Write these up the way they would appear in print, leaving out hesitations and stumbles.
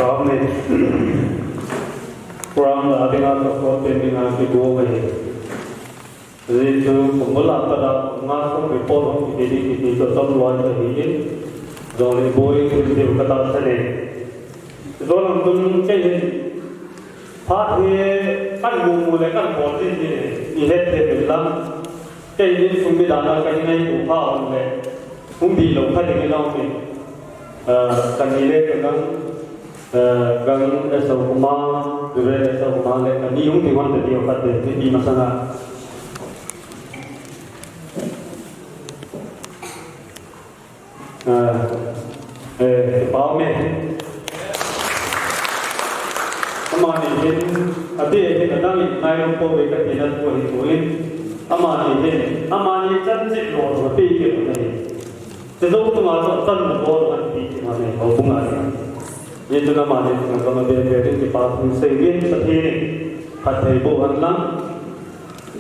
có nên Quran là tiếng Anh có tên tiếng Anh thì bố về vì tôi cũng có làm tất cả ngã không bị bỏ không bị đi thì tôi tâm loạn cho hiểu rồi bố ấy cũng đều cả ta thế này rồi làm tôi cái gì phát thì căn bùng lại căn bồn gì hết thì bị lắm cái gì không biết là cái này cũng phá hỏng này không bị lộng phát cái nào thì cái này cái gần sau kuma rồi sau kuma lại cái đi không thì hoàn toàn điều phát thì đi mà sang bao nhiêu amani hin ati he kadang nai ro po be ka tina po hi ko in amani hin amani chan chi lo ro pi ke nei te do tu ma so tan mo ro an pi ke ma nei ho bunga ye tu na ma ne ka ma be be ri pa pu se yin sa thi ni phat thai bo han lang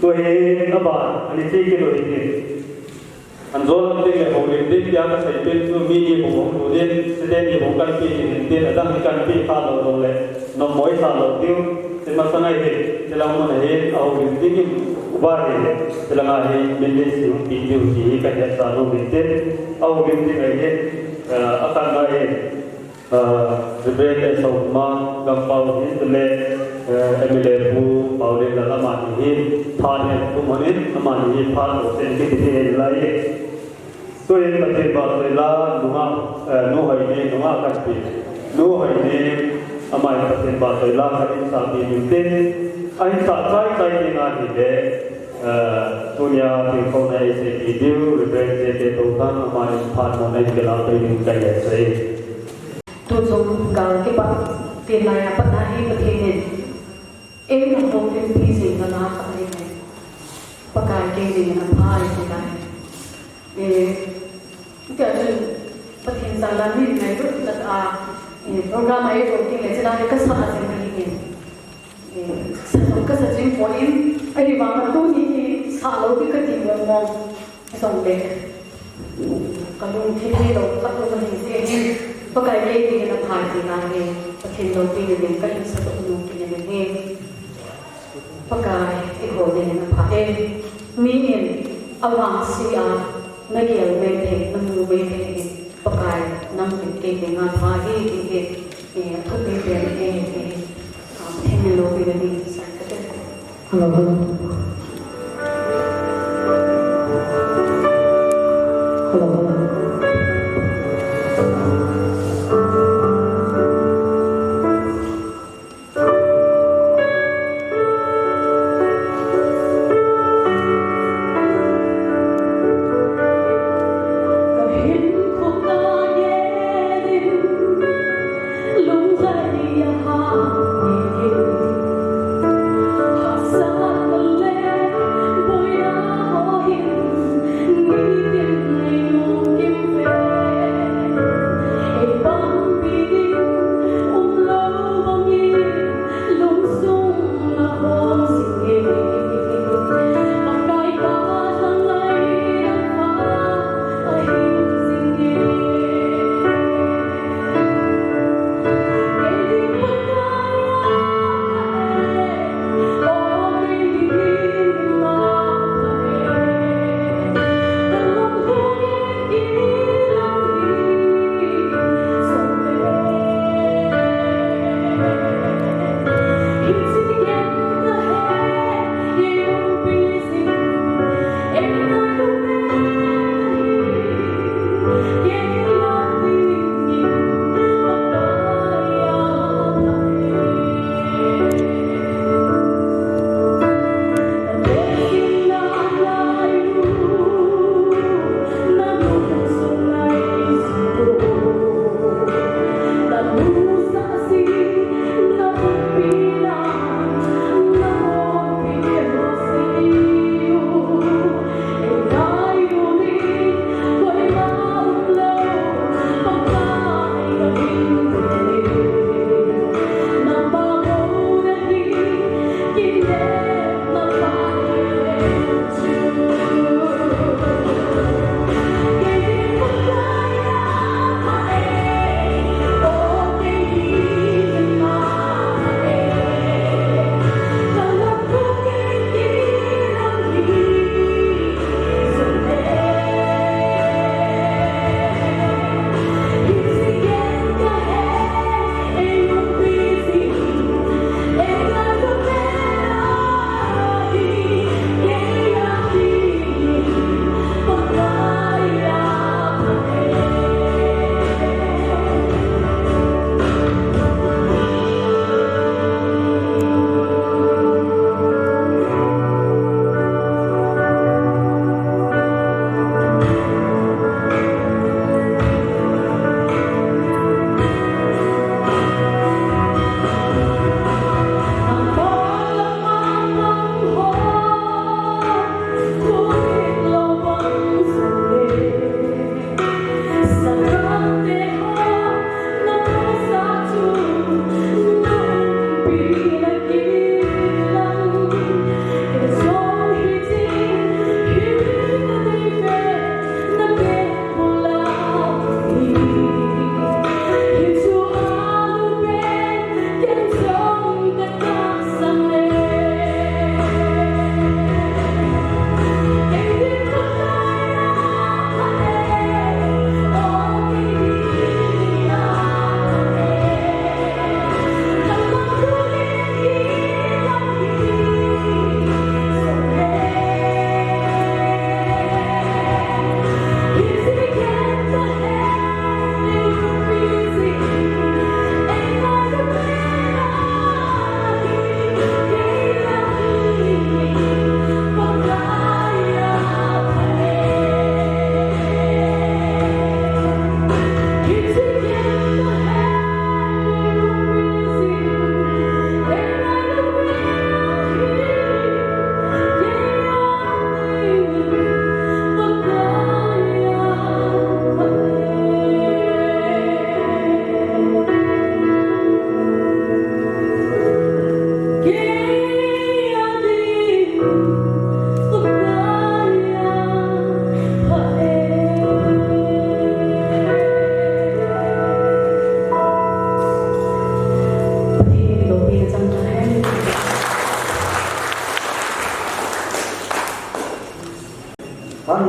to he aba ani chi ke ro ni an zo lam de ho le de ya ka sai pe tu mi ni bo ho de se de ni bo kan pi ni de adang kan pi kha lo le no moi sa lo tiu se ma sa nai he se la mo ne au ri ti ki ba he se la he min de si pi tiu ji ka ya sa lo mi te au ri ti ngai he akan ba he re le so ma gam pau hi le emile bu pau le la ma hi tha ne tu mo ne ma ni pha lo se ki ti la ye to ye ka te ba le la no hai ne no ma ka ti no hai ne amai ka te ba le la ka in sa bi ni te ai sa sai sai ni na ni de dunia ti ko ne se ki diu re se te to tan amai pha mo ne ke la te ni ka ye se tôi dùng cái bạn tiền này là bạn hay có thể nên em là không thể đi gì nó nói phải này bắt cái gì là phải thì này cái gì bắt hiện tại là như này rất là program ấy rồi thì người sẽ làm cái sao là gì này sản xuất cái sản phẩm của em ấy mà tôi thì sao lâu cái gì mà mong xong đấy còn luôn thì đâu bắt đầu mình sẽ pakai lagi dengan hati lagi, pakai lopi dengan kain satu lopi dengan ni, pakai ikut dengan hati, mungkin awang siapa nak yang menghe, namu menghe, pakai namu dengan hati ini, tu dengan ini, dengan lopi dengan ni, saya kata, hello. Hãy subscribe cho kênh Ghiền Mì Gõ để không bỏ lỡ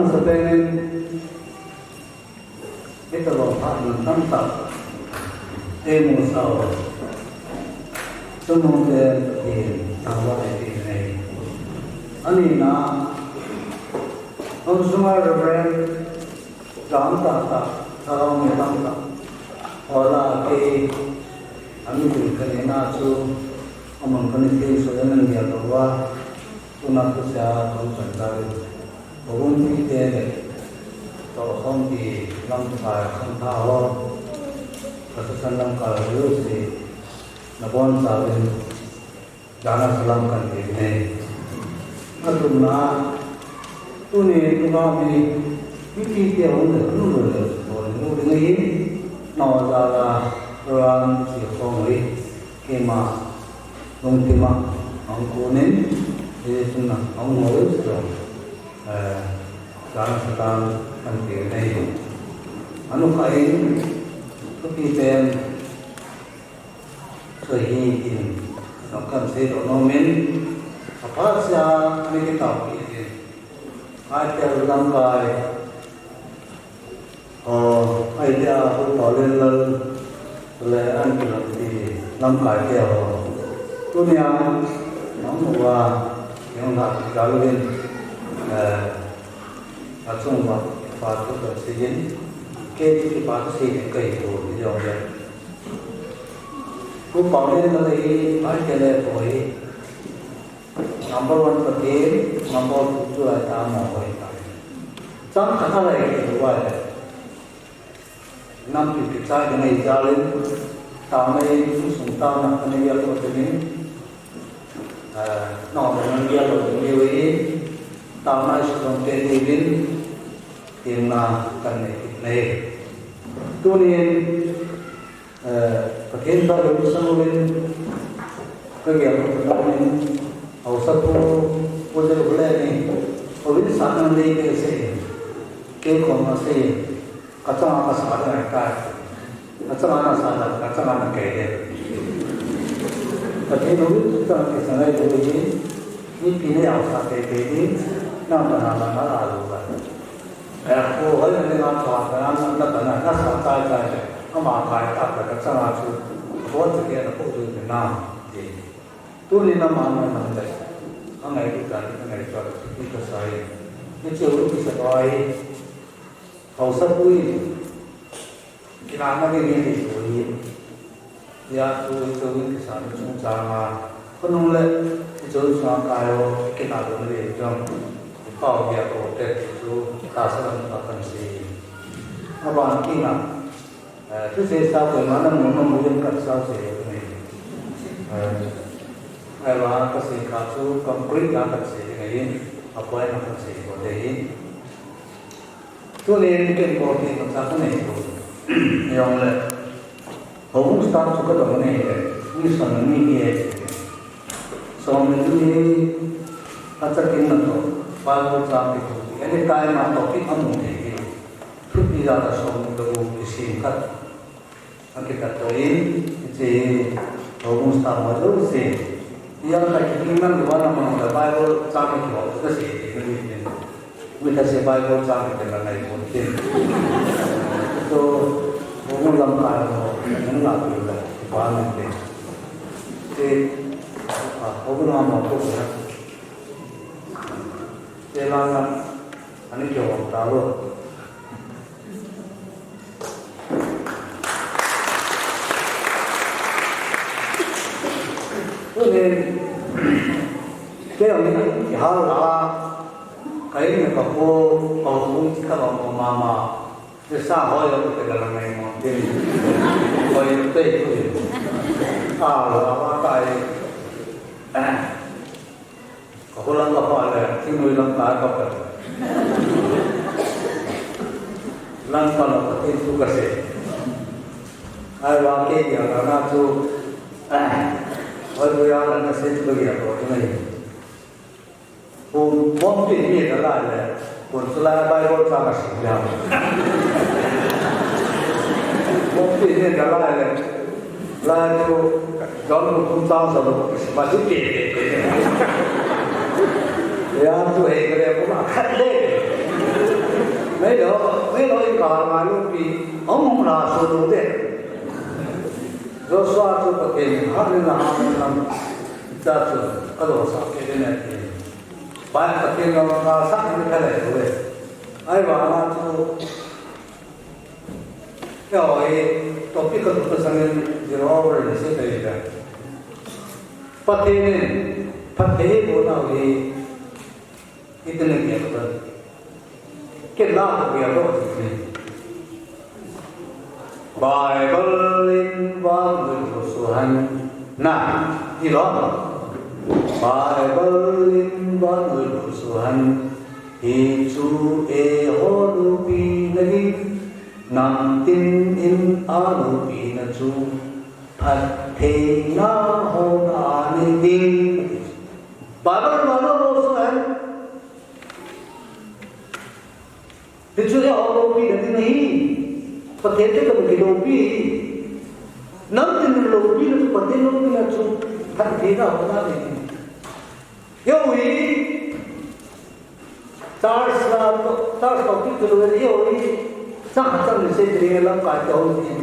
Ang sabihin, ito lo ng tamtak, mo sa sumunod din tawa ay ani na ang sumarabren gamta sarang tamtak wala ke ami kanina su amang kaniti so yan dia bawa tunat sa konsentrasi bawang tite to hom di lam pa kham tha ho kasan lam ka ru si nabon sa rin dana salam kan ne aduna tuni tungami miti te on nu nu ngai no da la ran si khong ri kema nong tima ang kunin e sunna ang ngoi so dana salam kan ne anu kain kuti ten so hi in no kan se do no men apa sia ni kita ini ai te lam bai ai dia ho to len le an ki lam ti lam kai te ho tu nia no wa yang da ga lu len a chung wa fa tu ko se yin ke ti pa se kai to ni jo ya cô bảo lên là gì phải cái này rồi number one là tiền number two là ta mò rồi chẳng cả hai này thì vậy năm thì sai cái này ra lên tao này sung tao năm cái này là cái gì nó là nó là cái gì tao này sung cái gì đến tiền là cái này tu nên pakai tak ada urusan kegiatan ini, awak tu boleh ni, boleh sana ni ke sini, ke kau masih kacang apa sahaja mereka, kacang mana sahaja, kacang mana kaya. Tapi dulu kita ke sana itu ni pilih awak kaya ni, nama lalu kan. Aku hari ni nak cakap, nak nak sahaja sahaja. Ama kai tak ada sama tu, buat sekian apa tu benar. Tu ni nama mana deh. Angai kita jual kita saya. Ini jauh bisa baik. Kau sepui. Kita anak ini sepui. Ya tu itu kita cuma sama. Penulis jauh sama kau kita tu ni jom. Kau dia tu tu kasar akan si. Apa kita thứ sẽ sao về mà nó muốn dân cắt sao sẽ này hay là cái gì cả số complete là cái gì này học qua là cái gì có thể cho nên cái câu thì nó sao cái này rồi là hầu start cho cái đó này như sản phẩm này xong rồi như các cái kinh nghiệm đó bao nhiêu trang thì cái cái mà nó cái âm này chút đi ra là xong rồi cái gì khác kita toin si Romus tamu itu si yang lagi ingin gimana mengenai Bible sampai ke waktu itu sih kita si Bible sampai dengan lain mungkin itu Romus lampai yang nggak boleh dibangun deh si Romus nama tu ya jelaskan ini jawab tahu nên cái ông này thì họ là cái này có cô cũng các ông mà cái xã hội là cái là này mà thì coi tệ là cái có cô làm cái là khi nuôi làm cái có làm cái là cái tu cái gì ai làm cái gì là nó tu और यार ना सेट हो गया तो नहीं वो बहुत ही ये डला है वो चला बाइबल का शिक्षा बहुत ही ये डला है ला जो जॉन को तुम ताऊ सब बाजू के यार तो एक रे वो खा ले mấy đó in cả mà lúc bị ông là số đồ đấy rồi xóa cho bậc tiền hát lên là ra trường các đồ sắc cái này thì bạn bậc tiền nó sắc như thế này rồi ai bảo là cho cái topic cái sang cái rồi là sẽ thấy đấy bậc tiền bộ nào thì इतने के अंदर के लाभ भी आलो बाइबल इन बाइबल सुहान ना इलो बाइबल इन बाइबल सुहान हिचु ए होनु पी नगी nam tin in anu pí na chu phật thế na hồn ani tin Bible Suhan thì chưa thấy họ lô pi là thế này, và thế cái là một cái lô pi, nắm tin lô pi là phần thế lô pi là chung thành thế nào của ta thì, yêu ý, Charles có cái từ là yêu ý, chắc là sẽ thấy là cái đầu gì,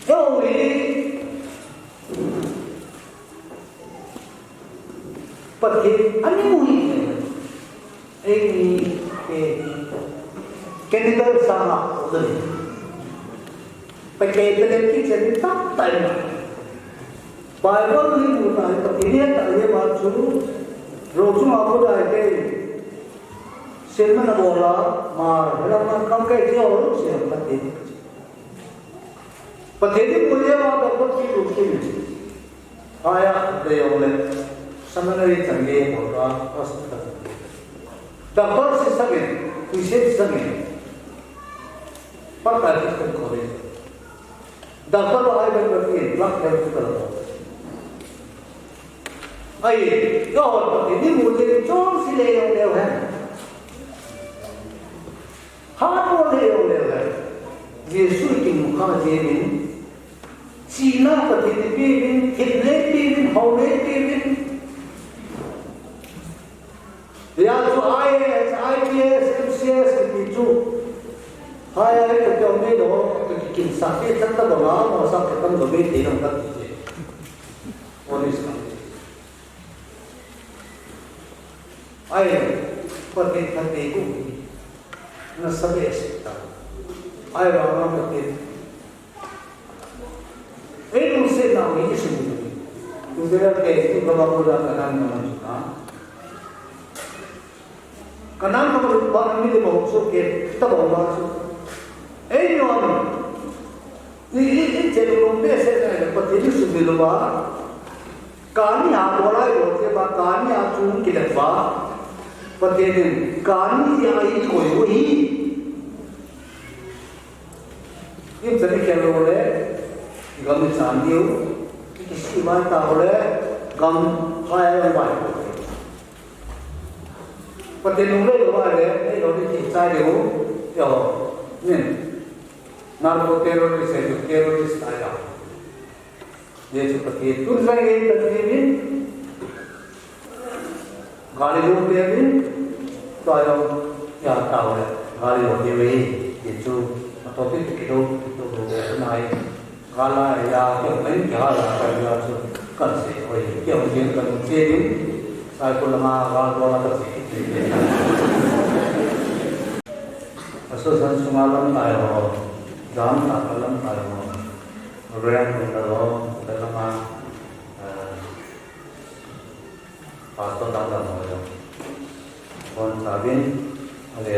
yêu ý, và thế anh ấy mùi, cái này là sao nào rồi, phải kể tới cái chuyện này tất tay mà, bài vở này cũng phải tập hiện tại như mà chú, rồi chúng họ có đại cái, xem nó bảo là mà nó không cái gì đó xem phát triển, phát triển thì bây giờ mà có cái gì cũng xin, ai à, đây ông này, sao nó đi chẳng nghe một cái hospital, doctor sẽ xác định, bác sĩ xác định. Pakar kita kori, dokter orang yang berfikir, belak yang kita lakukan. Ayy, kau ini mungkin cuma silai yang lewat, hal yang lewat. Yesus itu muka jadi, Cina pasti dipilih, Hitler pilih, Holland pilih. Dia tu IAS, IPS, MCS itu. hai cái chỗ này đó cái kinh sát cái chắc ta bảo là mà sao cái tâm của mình thì nó rất dễ ôn sao ai phần thì cũng nó sắp hết rồi ai bảo nó cái ấy cũng sẽ nào nghĩ sự chúng ta cái cái bao nhiêu là cái năng nó được bao nhiêu thì một số cái ta bảo là ấy nhon ini jadi rumpe saya dapat ini sudah luar kami apa lagi waktu apa kami acung kita apa pertanyaan kami yang ini koi ini jadi kalau boleh kami sambil kisi mana tak boleh kami kaya baik pertanyaan luar ini orang kita dia ni narco terrorist है terrorist आया ये seperti itu saya ini गाड़ी लोग भी अभी तो आया क्या ताऊ है गाड़ी होती हुई ये जो टॉपिक किलो तो नाई गाला या क्या नहीं क्या लाता है या जो कर से कोई क्या उनके कर से भी साइड को लगा गाल वाला कर से असोसन सुमालम आया हो जाम ताकलम आया हो रेंट उधर हो उधर लगा पास तो ताकलम हो जाओ कौन साबिन अरे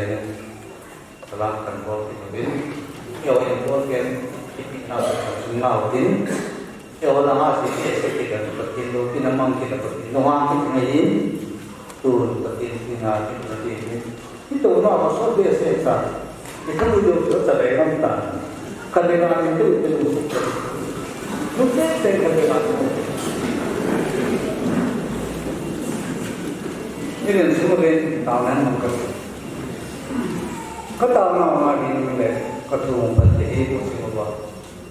सलाह कंट्रोल की बिन क्यों इंपोर्ट के कितना सुनना होती क्यों लगा सीधे सीधे कर पत्ती लो कि नमक की पत्ती नवा की नहीं तो पत्ती की ना की पत्ती itu nama maksud dia sesa. Itu dulu saya kata, kedengaran itu mungkin saya kedengaran. Ini semua tahunan mungkin. Kata nama ini le, ketua parti itu semua.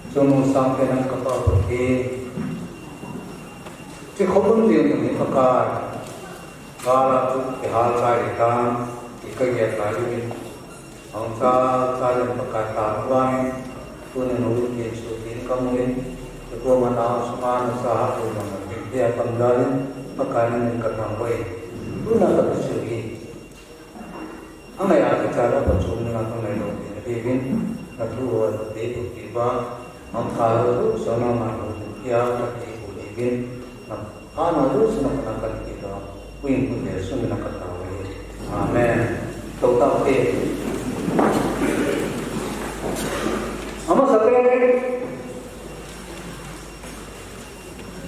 Semua sampai nak ketua parti. Si khobun dia ni pakar. Kalau tu hal saya kan. Kerja tadi ni, ông cha lên bậc cát tám vang tu nên nuôi kiến số kiến công kiến tu mà nào sama nó sa tu mà dia panggal bậc cát nên cát năm vậy tu là tập sự gì ang này ai cha là tập trung nên ang này đâu thì bên là tu ở để tu đi ba ông cha là tu sao mà tu kia là đi tu đi bên là nó tu sao mà cần cái đó quyền của người xuân là cát tàu vậy amen cầu tao thế ama sakre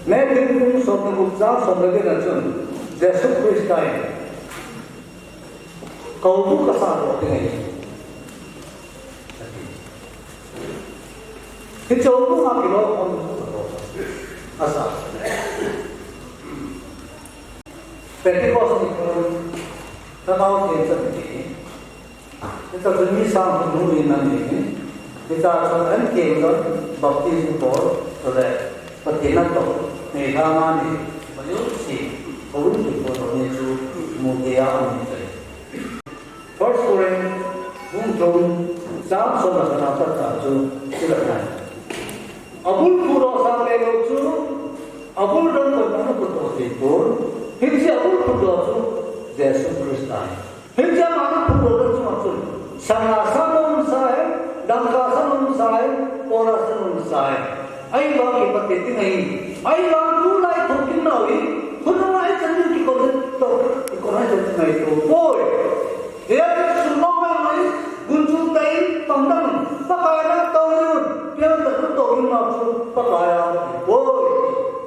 मैं बिल्कुल स्वप्न गुप्ता स्वप्न के रचन जैसे क्रिस्टाई कौतुक का साथ होते हैं कि चौथों का किलो हम ऐसा पेंटिकॉस्ट की तरह तनाव के चलते इतना दुनिया सामने नूरी नहीं kita akan kembali baptis oleh petinak tu negara ni menyusi orang itu orang itu mulia ni. First Korinth untuk sam soal kenapa tak silakan. Abul pura sampai itu abul dan bermana betul itu. Hingga abul pura itu Yesus Kristus. Hingga mana pura itu maksud sama-sama saya. Dangka sanun sai, pora sanun sai. Ai bang ke pati नहीं. Ai bang tu lai thokin na hui. Khuna lai chandu ki ko to ko na to नहीं तो boy. Dia suno mai gunju tai pandang. Pakaya to yun. Dia tu to kin na su pakaya. Boy.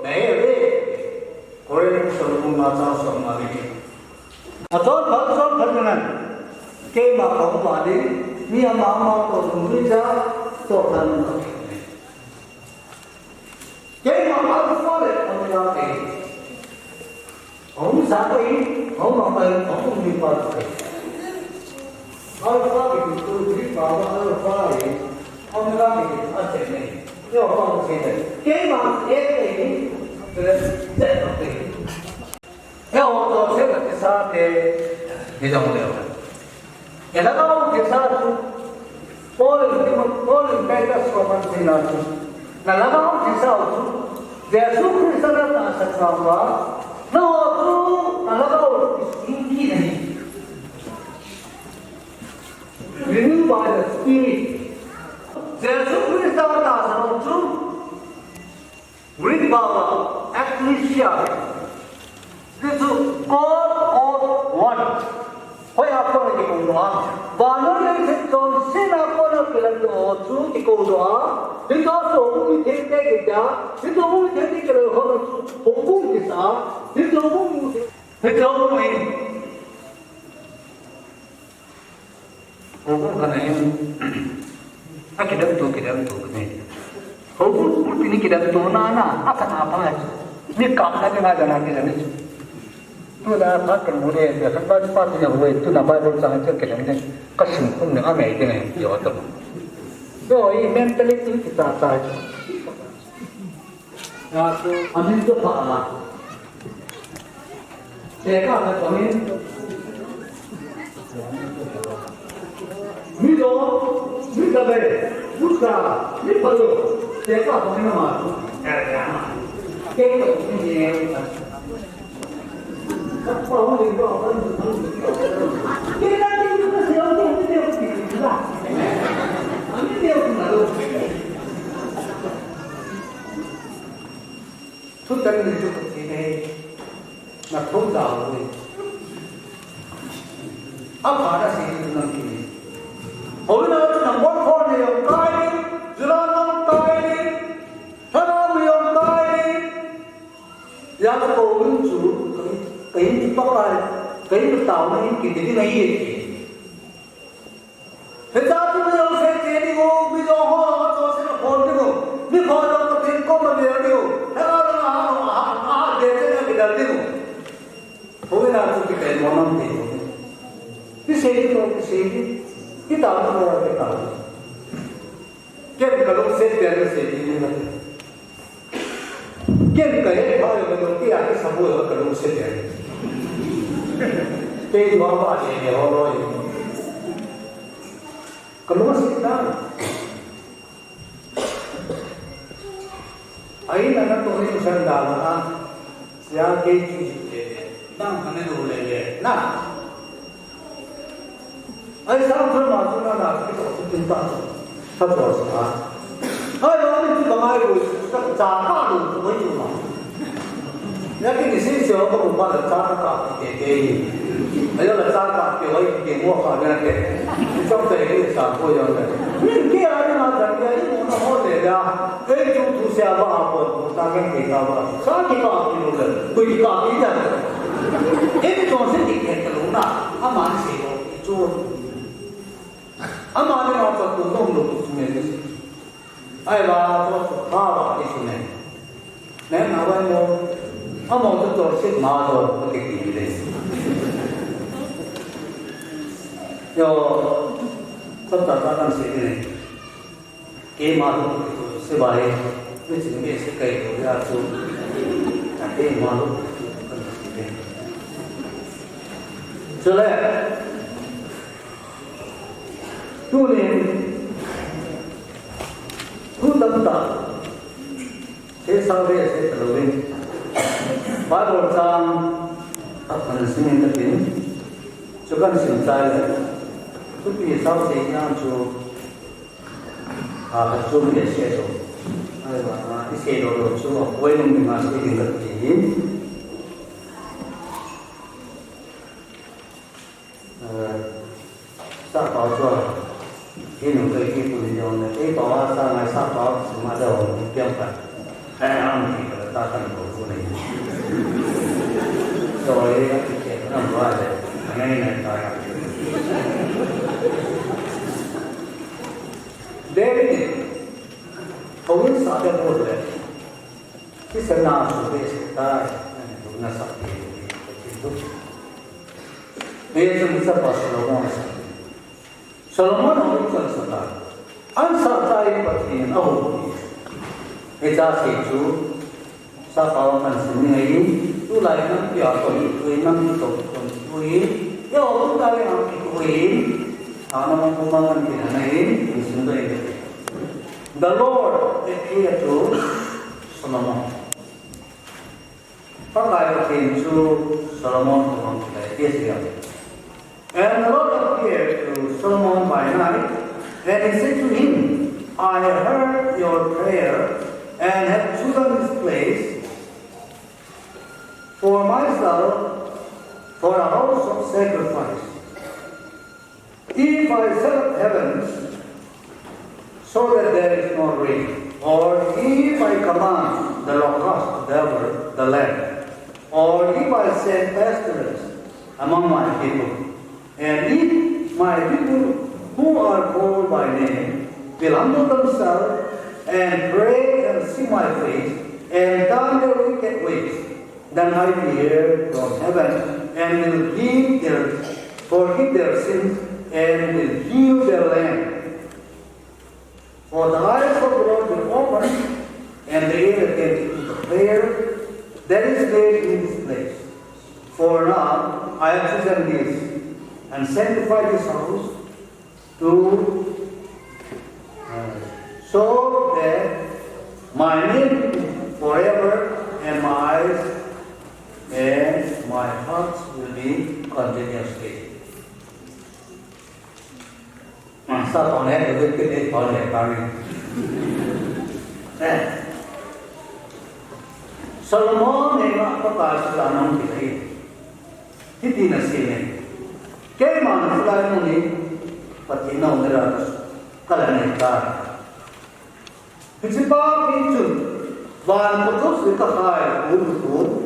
Nahi re. Koren sambung maca samari. Atau bahasa perkenan. Ke ma ko pade. Mia mama to Indonesia to kan. Jadi mama tu boleh orang lagi. Orang siapa ini? Orang apa? Orang lipat. Orang apa itu? Jadi bapa orang apa ini? Orang lagi macam ni. Dia orang macam ni. Jadi mama ini terus apa? Ya orang tu saya kisah dia jangan dia. Yang kalau kita boleh kita sekolah sinaru. Kalau kalau kita itu, Yesus Kristus adalah sesuatu. Kalau kalau ini ni, renewed by the Spirit. Yesus Kristus adalah sesuatu. With power, ecclesia. Itu God of one. Hoi apa lagi kau Bangun yang seton sena kono kelam doa tu dikodoa. Kita hukum itu kita. Kita hukum itu kita hukum kita. Kita hukum ini. Hukum kan ini. Kita tu ni. Hukum ini kita tu nana. Apa? Ni kamera dengan jalan kita ni. Tu dah pakai murid dia kan pas yang murid tu nampak orang sangat cerdik ni kasih pun ni amai dia ni jawab tu. So ini mentaliti kita sahaja. Ya tu amin tu apa? Saya kan tu amin. Milo, ber, buka, ni perlu. Saya kan tu amin nama. Kita ni. Apa orang itu apa itu? Kita ni juga siapa yang dia itu lah. Ani dia itu malu. Tu tadi itu ini nak tahu dah ni. Apa ada sih itu nanti? Orang itu nak buat kau ni yang kaya, jalan kaya, tanam yang kaya, yang kau unjuk. कहीं पकड़ा है कहीं बताओ ना इनकी दीदी नहीं है हिसाब में उसे चेरी को भी जो हो तो उसे फोन दो भी फोन तो फिर को मैं दे दो देते ना किधर दे दो हो गया तो कि कहीं मोनम दे दो किसी किताब में किताब क्या करो से प्यारे से नहीं क्या कहे भाई बनो कि आके सब वो करो से प्यारे cái đó là gì nhiều rồi kalau masih tahu air nak tu ni usaha dalam siapa cuci dah mana dulu le nah air sama masuk nak kita cinta satu orang air orang itu bangai tu kita cakap tu semua itu mah Yakin di sini siapa pun pada cakap kekei, ayo lah cakap kekei kekei muak ada ke, macam tu ini cakap yang tu. Ni ada macam ni, ini mana boleh dah? Tu siapa apa? Mungkin kita apa? Saya kita apa dulu? Kau kita apa ini? Ini konsep kita tu na, aman sih itu. Aman ni macam tu dong semua ni. Ayo lah, tu apa itu ni? Nen awak ni. Among the doors, Mado, okay, Yo, sometimes say, came out to Sibai, which is a cake of Yasu, and came out. So that two names, who done that? Here's how they say the living. Bible time akan sini tapi juga senjata tu biasa saja tu ada tu biasa tu ada isi dulu tu apa yang dimaksud dengan ini tak tahu tu ini untuk kita punya ni bawa sama sama semua ada orang tiap hari kita takkan boleh rồi thì trẻ nó nằm qua rồi ngay này rồi David không biết sao để mua rồi cái sự nào sự việc xảy ra đúng là sao thì đúng bây giờ chúng ta bắt Solomon không biết sao ta anh sao ta đi bắt tiền ông bây giờ thì chú sao bảo mình xin ngay tu lại năm giờ còn tuổi năm tuổi còn tuổi yêu chúng ta làm cái tuổi nó mong mong mình cái này mình xin đây the Lord appeared to Solomon phát lại một tiền cho Solomon của ông cái tiếp theo and the Lord appeared to Solomon by night and he said to him I heard your prayer and have chosen this place for myself, for a house of sacrifice. If I set up heavens so that there is no rain, or if I command the locust to devour the land, or if I send pestilence among my people, and if my people who are called by name will humble themselves and pray and see my face and turn their wicked ways, then I will hear from heaven and will forgive their sins and will heal their land. For the eyes of the Lord will open and the ear attend to the prayer that is made in this place. For now I have chosen this and sanctified this house to so that my name forever and my eyes and my heart will be continuously. Sao còn hết được cái này còn lại bao nhiêu? Nè, Solomon này nó có cả sự làm nông thì thấy, cái gì là gì này? Cái mà nó phải làm gì? Và thì nó mới là cái này ta. Thì chỉ ba cái chữ và một chút sự các hai bốn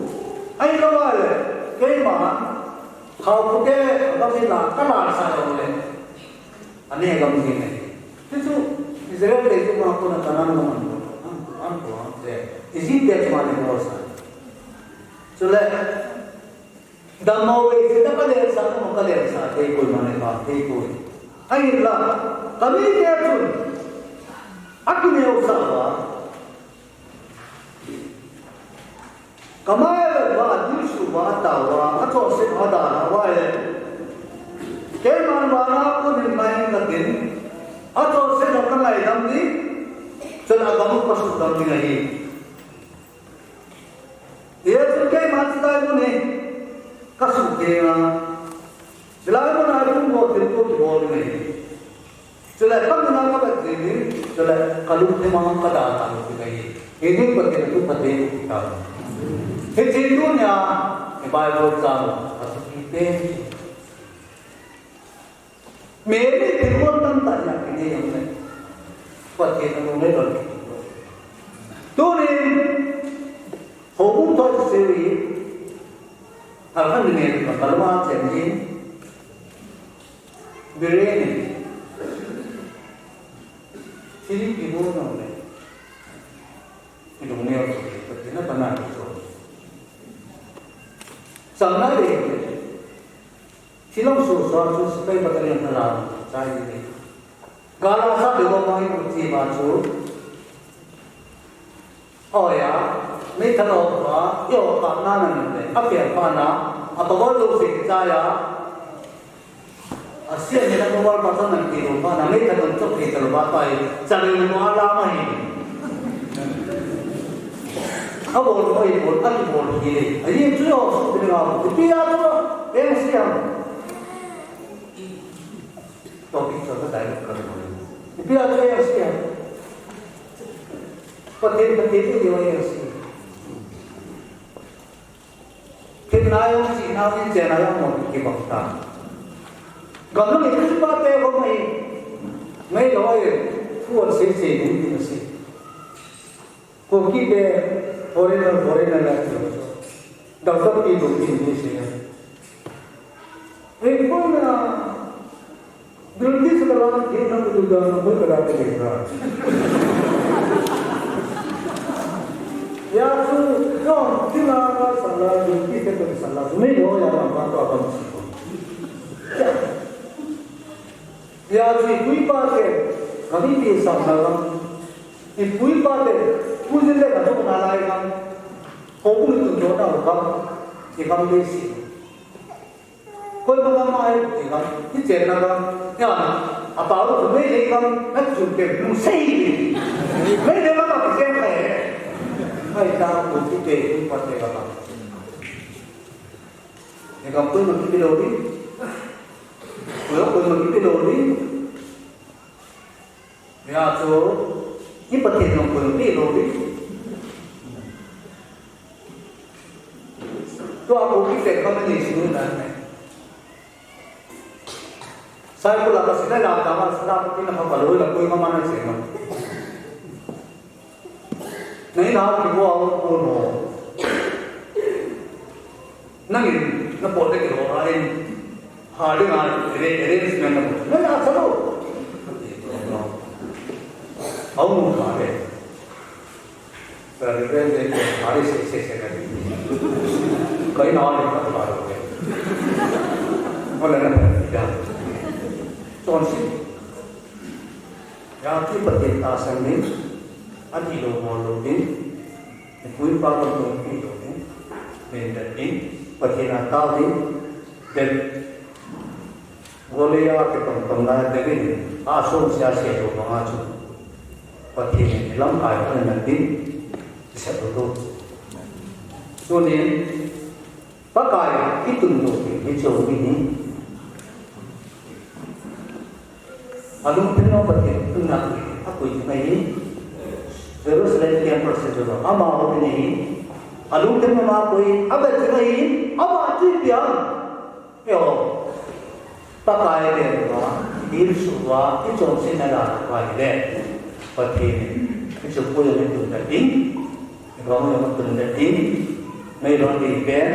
anh có nói là cái mà học cái đó là các bạn sai rồi đấy anh ấy làm gì này thế chứ Israel đấy chúng ta cũng là cái năng anh của thế Egypt mà đi vào sai cho nên đam mê thì ta có thể sao không có thể sao thế કોઈ mà này thế કોઈ anh là kami dia tu aku ni usaha Kamai ba disu ba tawa ato se ada wa le keman ba na ko ni mai ka tin atau saya nak lagi dam ni, saya agak pasal dam ni lagi. Ia sukai mata itu ni, kasukai na. Selain itu ada pun buat tempat buat ni. Selain itu nak apa jadi, selain kalau memang kada tahu lagi. Ini betul itu betul kita. Hejitunya, Bible tahu, asal kita. मेरे दिलवंतन तक ये हमने पति ने तो तूने होगुं तो से भी अखंड ने कलमा चंदी बिरेने सिरी की वो हमने इन्होंने और पति ने बना दिया समझा रहे Silang susah supaya betul yang terang cari ini. Kalau saya bergabung dengan macam, oh ya, ni kalau apa, yo karena nanti, apa yang mana, apa kalau sih saya, asyik ni nak buat macam nanti, mana ni kalau untuk kita lupa apa, cari lupa lama ini. Apa boleh apa boleh ini, ini tu yo sudah tapi apa, yang siang. Topik itu saya kerana tapi ada yang siapa? Penting itu dia yang siapa? Kenapa Cina ini jangan mau dibakar? Kalau itu sebab apa kami? Mai loye, full sesi ini sih. Koki be foreigner lagi. Doktor itu ini sih. Ekor berhenti sekarang kita juga nampak kerana kita. Ya tu, kalau kita salah, kita tu salah. Ini yo yang apa tu apa mesti. Ya tu, kui pakai, kami biasa salah. Ini kui pakai, kui jadi kalau nalai kan, hukum itu jodoh orang, ikan besi. Kau bagaimana main ikan? Ini cina kan? Ya, apa itu? Mereka ikan nak cuci, musik. Mereka apa kerja? Hai tahu cuci, pakai apa? Ikan pun mesti dilori. Kalau pun mesti dilori, ya tu, ini penting nak pun dilori. Tu aku kita kami ni semua nak. Saya pun lalu sudah dah tahu sudah mungkin apa baru lalu yang mana sih kan? Nih nak kita awak pun, nanti nak boleh kita orang hari hari sebenarnya, nih nak selalu, awak hari, terus hari sesi kan, kau ini awak ni tak baru kan? Mana nak tidak? Consi, yang kita perintahkan ni, adi lomo ni, kui pakai tu ni, benda ni, perintah tahu ni, dan boleh ya kita tengah dengan asal siapa tu mengacu, perintah dalam ayat nanti disebut. So ni, pakai itu ni, itu ni. Alung tino berke tengah aku ini terus lagi yang proses itu ama aku ini alung tino aku ini apa ini ama itu dia yo pakai dia ini suwa itu sih nada pakai dia pakai itu punya itu tadi kamu yang betul tadi melon di pen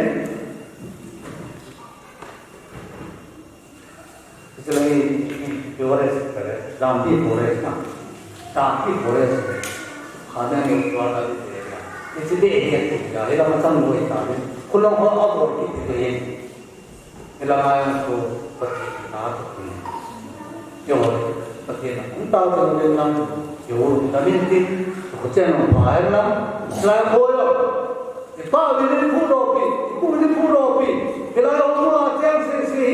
selain Flores, Dampi Flores, Dampi Flores, ada yang keluar dari dia. Ini dia yang kita, macam boleh tahu. Kalau apa kita ini, yang tu pergi kita tu, yo, pergi nak. Entah tu dengan yo, tapi nanti kerja nak bayar lah. Selain boyo, kita ini pulau pi, kita orang tua yang sesi,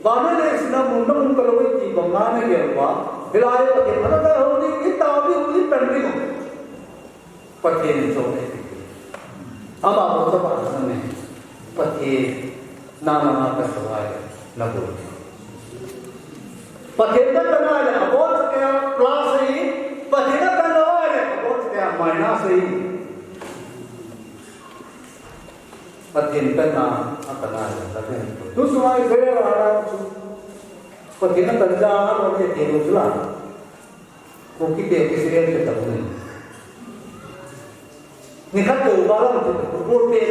mana ni sedang nó không có lối gì còn ngã này kiểu quá thì lại là cái nó cái hôm đi cái tàu đi bên đi không phát hiện chỗ này à mà một số bạn này phát hiện nam cái số này là đủ phát hiện tất cả này là bốn cái plus gì phát hiện tất cả này là bốn cái minus gì phát hiện tất cả này là cái tu suai về là phát hiện tất cả nó cái tiền luôn là cô cái tiền cái sự cái tập nàyนี่ขัดตัวบ้าแล้วมันพูดเตะ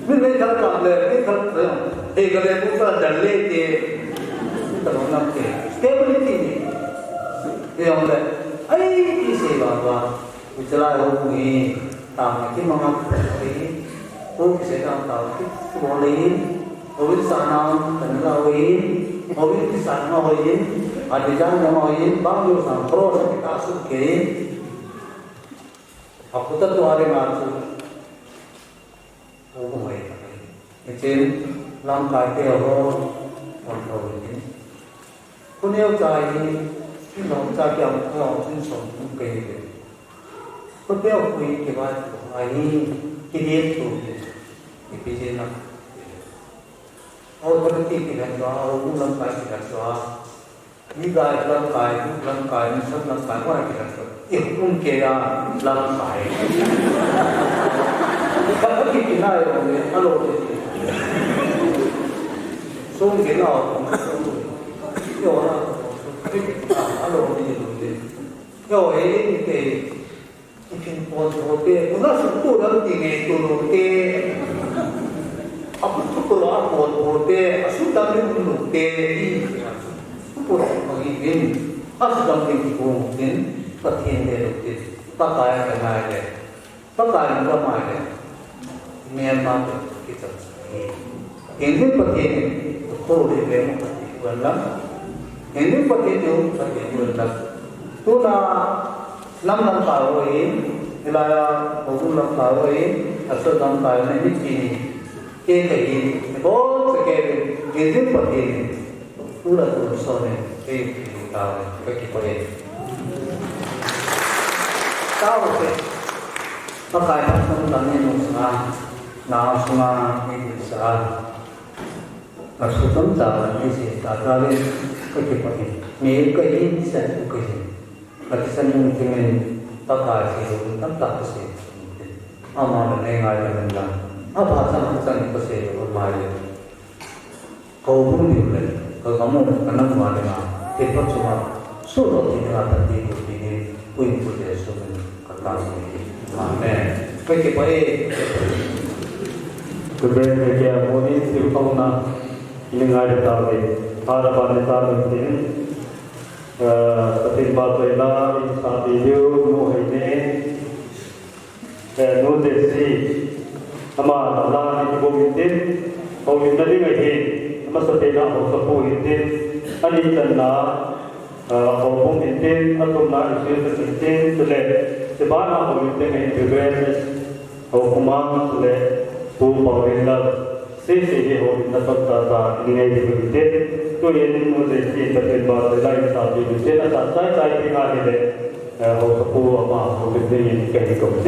นี่ขัดกันเลยนี่ขัดเอกเลยพูดว่าดันเล่เตะตลอดนับเตะ stability นี่เดี๋ยวเลยไอ้ที่เสียบ้าว่าวิจารณ์เราคุยตามที่มังคับเลยผู้เสียตามตามที่บอกเลยเอาวิสานาแต่เราเองเอาวิสานาเอาเองอาจจะยังเอาเองบางอยู่สังโปรสังกิตาสุขีaku tentu hari ngacu, aku mulai. Ijin langkai teoro kontrol ini. Kunio cai ini, nong cai yang kau jinsong mungkin. Kunio kui kibat, ini kidiet tu, ipijin nak. Aku berhenti tidak doa, aku langkai tidak doa. Ini gaya langkai, misal langkai mana tidak doa. Ikut kira langkai. Kalau kita nak orang kalau sung kita orang, yo orang, kalau ni tu, yo ini ke, ikan pon hote, kita suatu dalam tinggi tu hote, apa tu kalau pon hote, asyik dalam hote, pun begini, asyik dalam tinggi pun begini. ประเทศเดียวกันตั้งใจกันมาเลยตั้งใจมันก็มาเลยเมียนมาเป็นกิจวัตรเห็นที่ประเทศโคตรเร็วมันวันละเห็นที่ประเทศเดียวประเทศวันละตัวน่ะน้ำตาลอยเวลาผมน้ำตาลอยถ้าสุดน้ำตาลในที่จีนเกี่ยงกันโอ้สเกลเห็นที่ประเทศตัวละตัวสองเนี่ยเกี่ยงกันก็กี่ประเทศtahu ke pakai tentang ini semua nama semua ini besar maksud tentang ini sih tak ada kecepatan ni kehin sen kehin kesan mungkin pakai sih tak sih amal nengai dengan apa sama kesih bermain kau pun boleh kalau kamu kena mana cepat cuma sudah tidak ada di sini pun boleh sudah Amen. Cái vậy cái bên này kia mỗi sự không na nhưng ai được tạo về para bạn ta mình tin tin bảo vệ là insan điều nuôi này nuôi để gì ama Allah ni bumi tin bumi tadi ngaji ama setelah aku sepuluh tin ani tanah bumi tin atau na isu tin sudah sebab bumi tin yang berbeza hukuman sudah tu bawinda sesi ho nasabta ini ngaji bumi tin tu yang nuôi si setelah bahasa insan bumi tin asal saya tinggal di ho sepuluh ama bumi tin yang kehidupan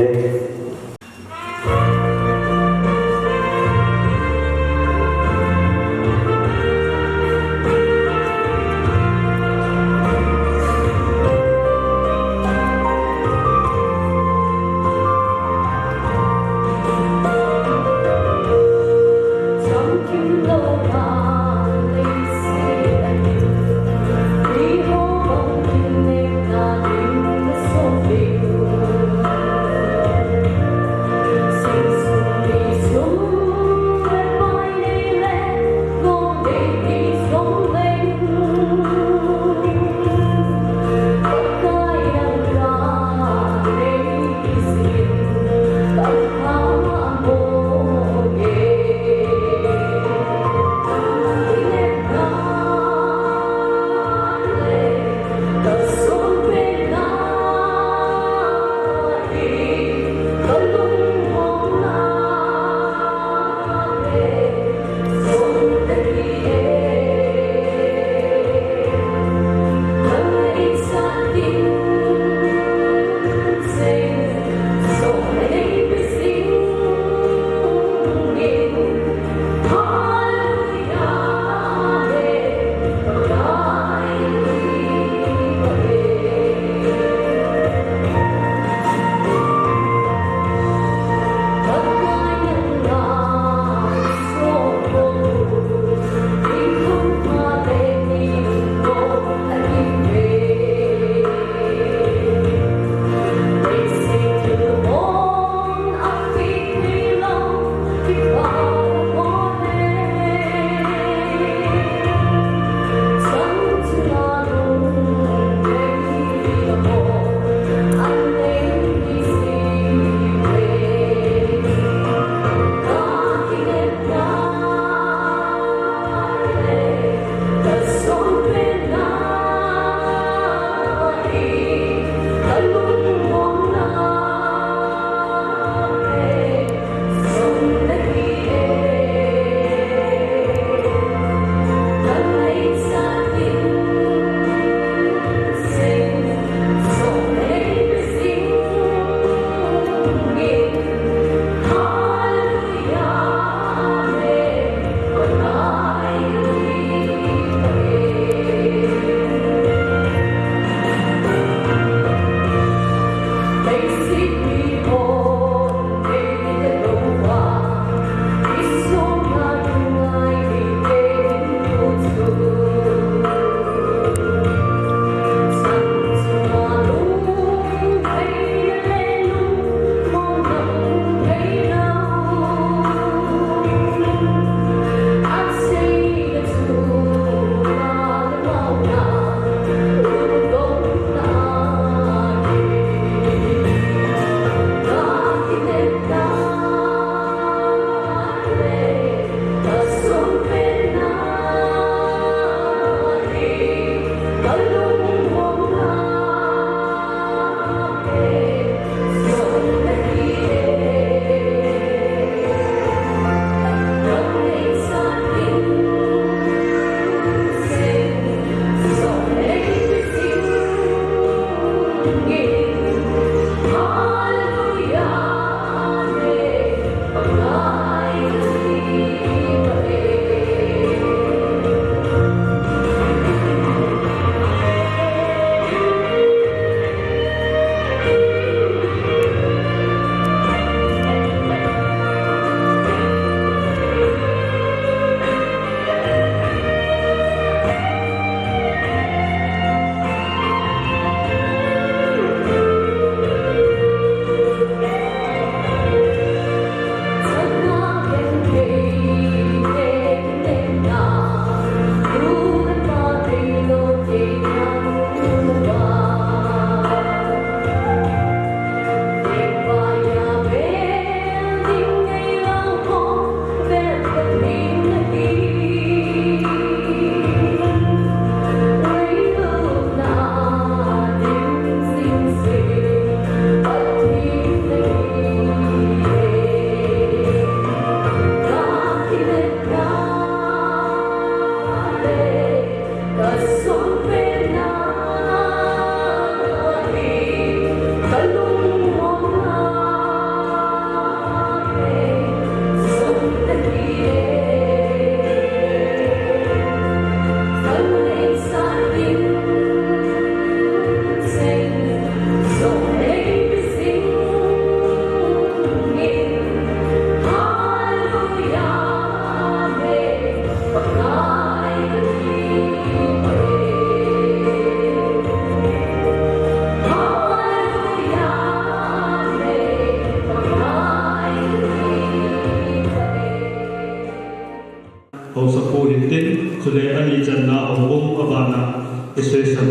Sule ani janna omum abana isesam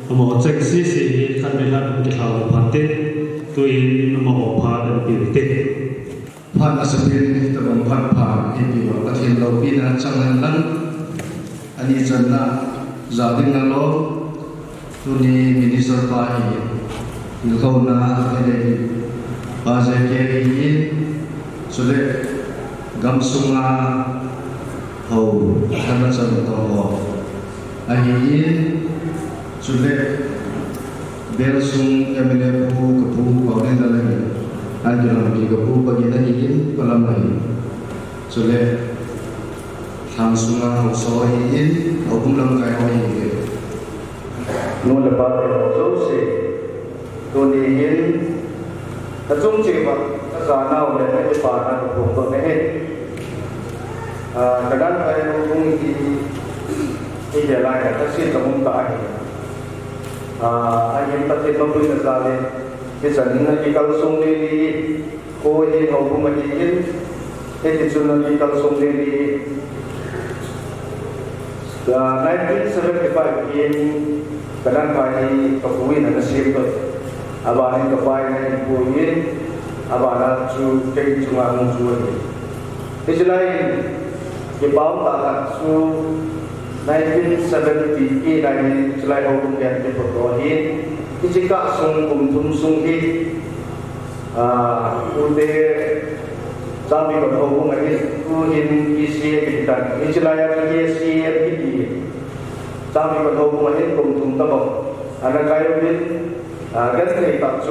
amo cheksi si khan behan ki haw phate tuin amo pha dan pirte phan asapin tabam phan pha epi wa pathin lo pina changan lan ani janna zading na lo tuni minister pa hi ngkauna ele baje ke hi sule gamsunga ho kana chan to ho ahi sule belsung emele pu kapu ko ne dalai Anjuran bagi kapu bagi tadi ini kolam lain. Sule langsung langsung ini, hukum langkai orang ini. Nun lepas itu sih, tuh ini, kacung cipta, kesana oleh kecepatan hukum ini. Kadang saya hukum ini jalan, kasih kamu tak. Ayam tak cipta pun tersalin. Kisahnya di kalsung ini, kau ini hukum ini, kisahnya di kalsung ini. 1975 ini, kadang kali kepuin ada siapa, abang ini kepuin kepuin, abang ada tu kek cuma muncul. Istilahnya, di bawah tak su 1970 ini selain hukum yang diperlukan. Jika sungkum sungki, udah sampai ke hukum ini, tuhin isi kita, istilahnya isi ini, sampai ke hukum ini kumtum tabok, anak kayu ini, kan kita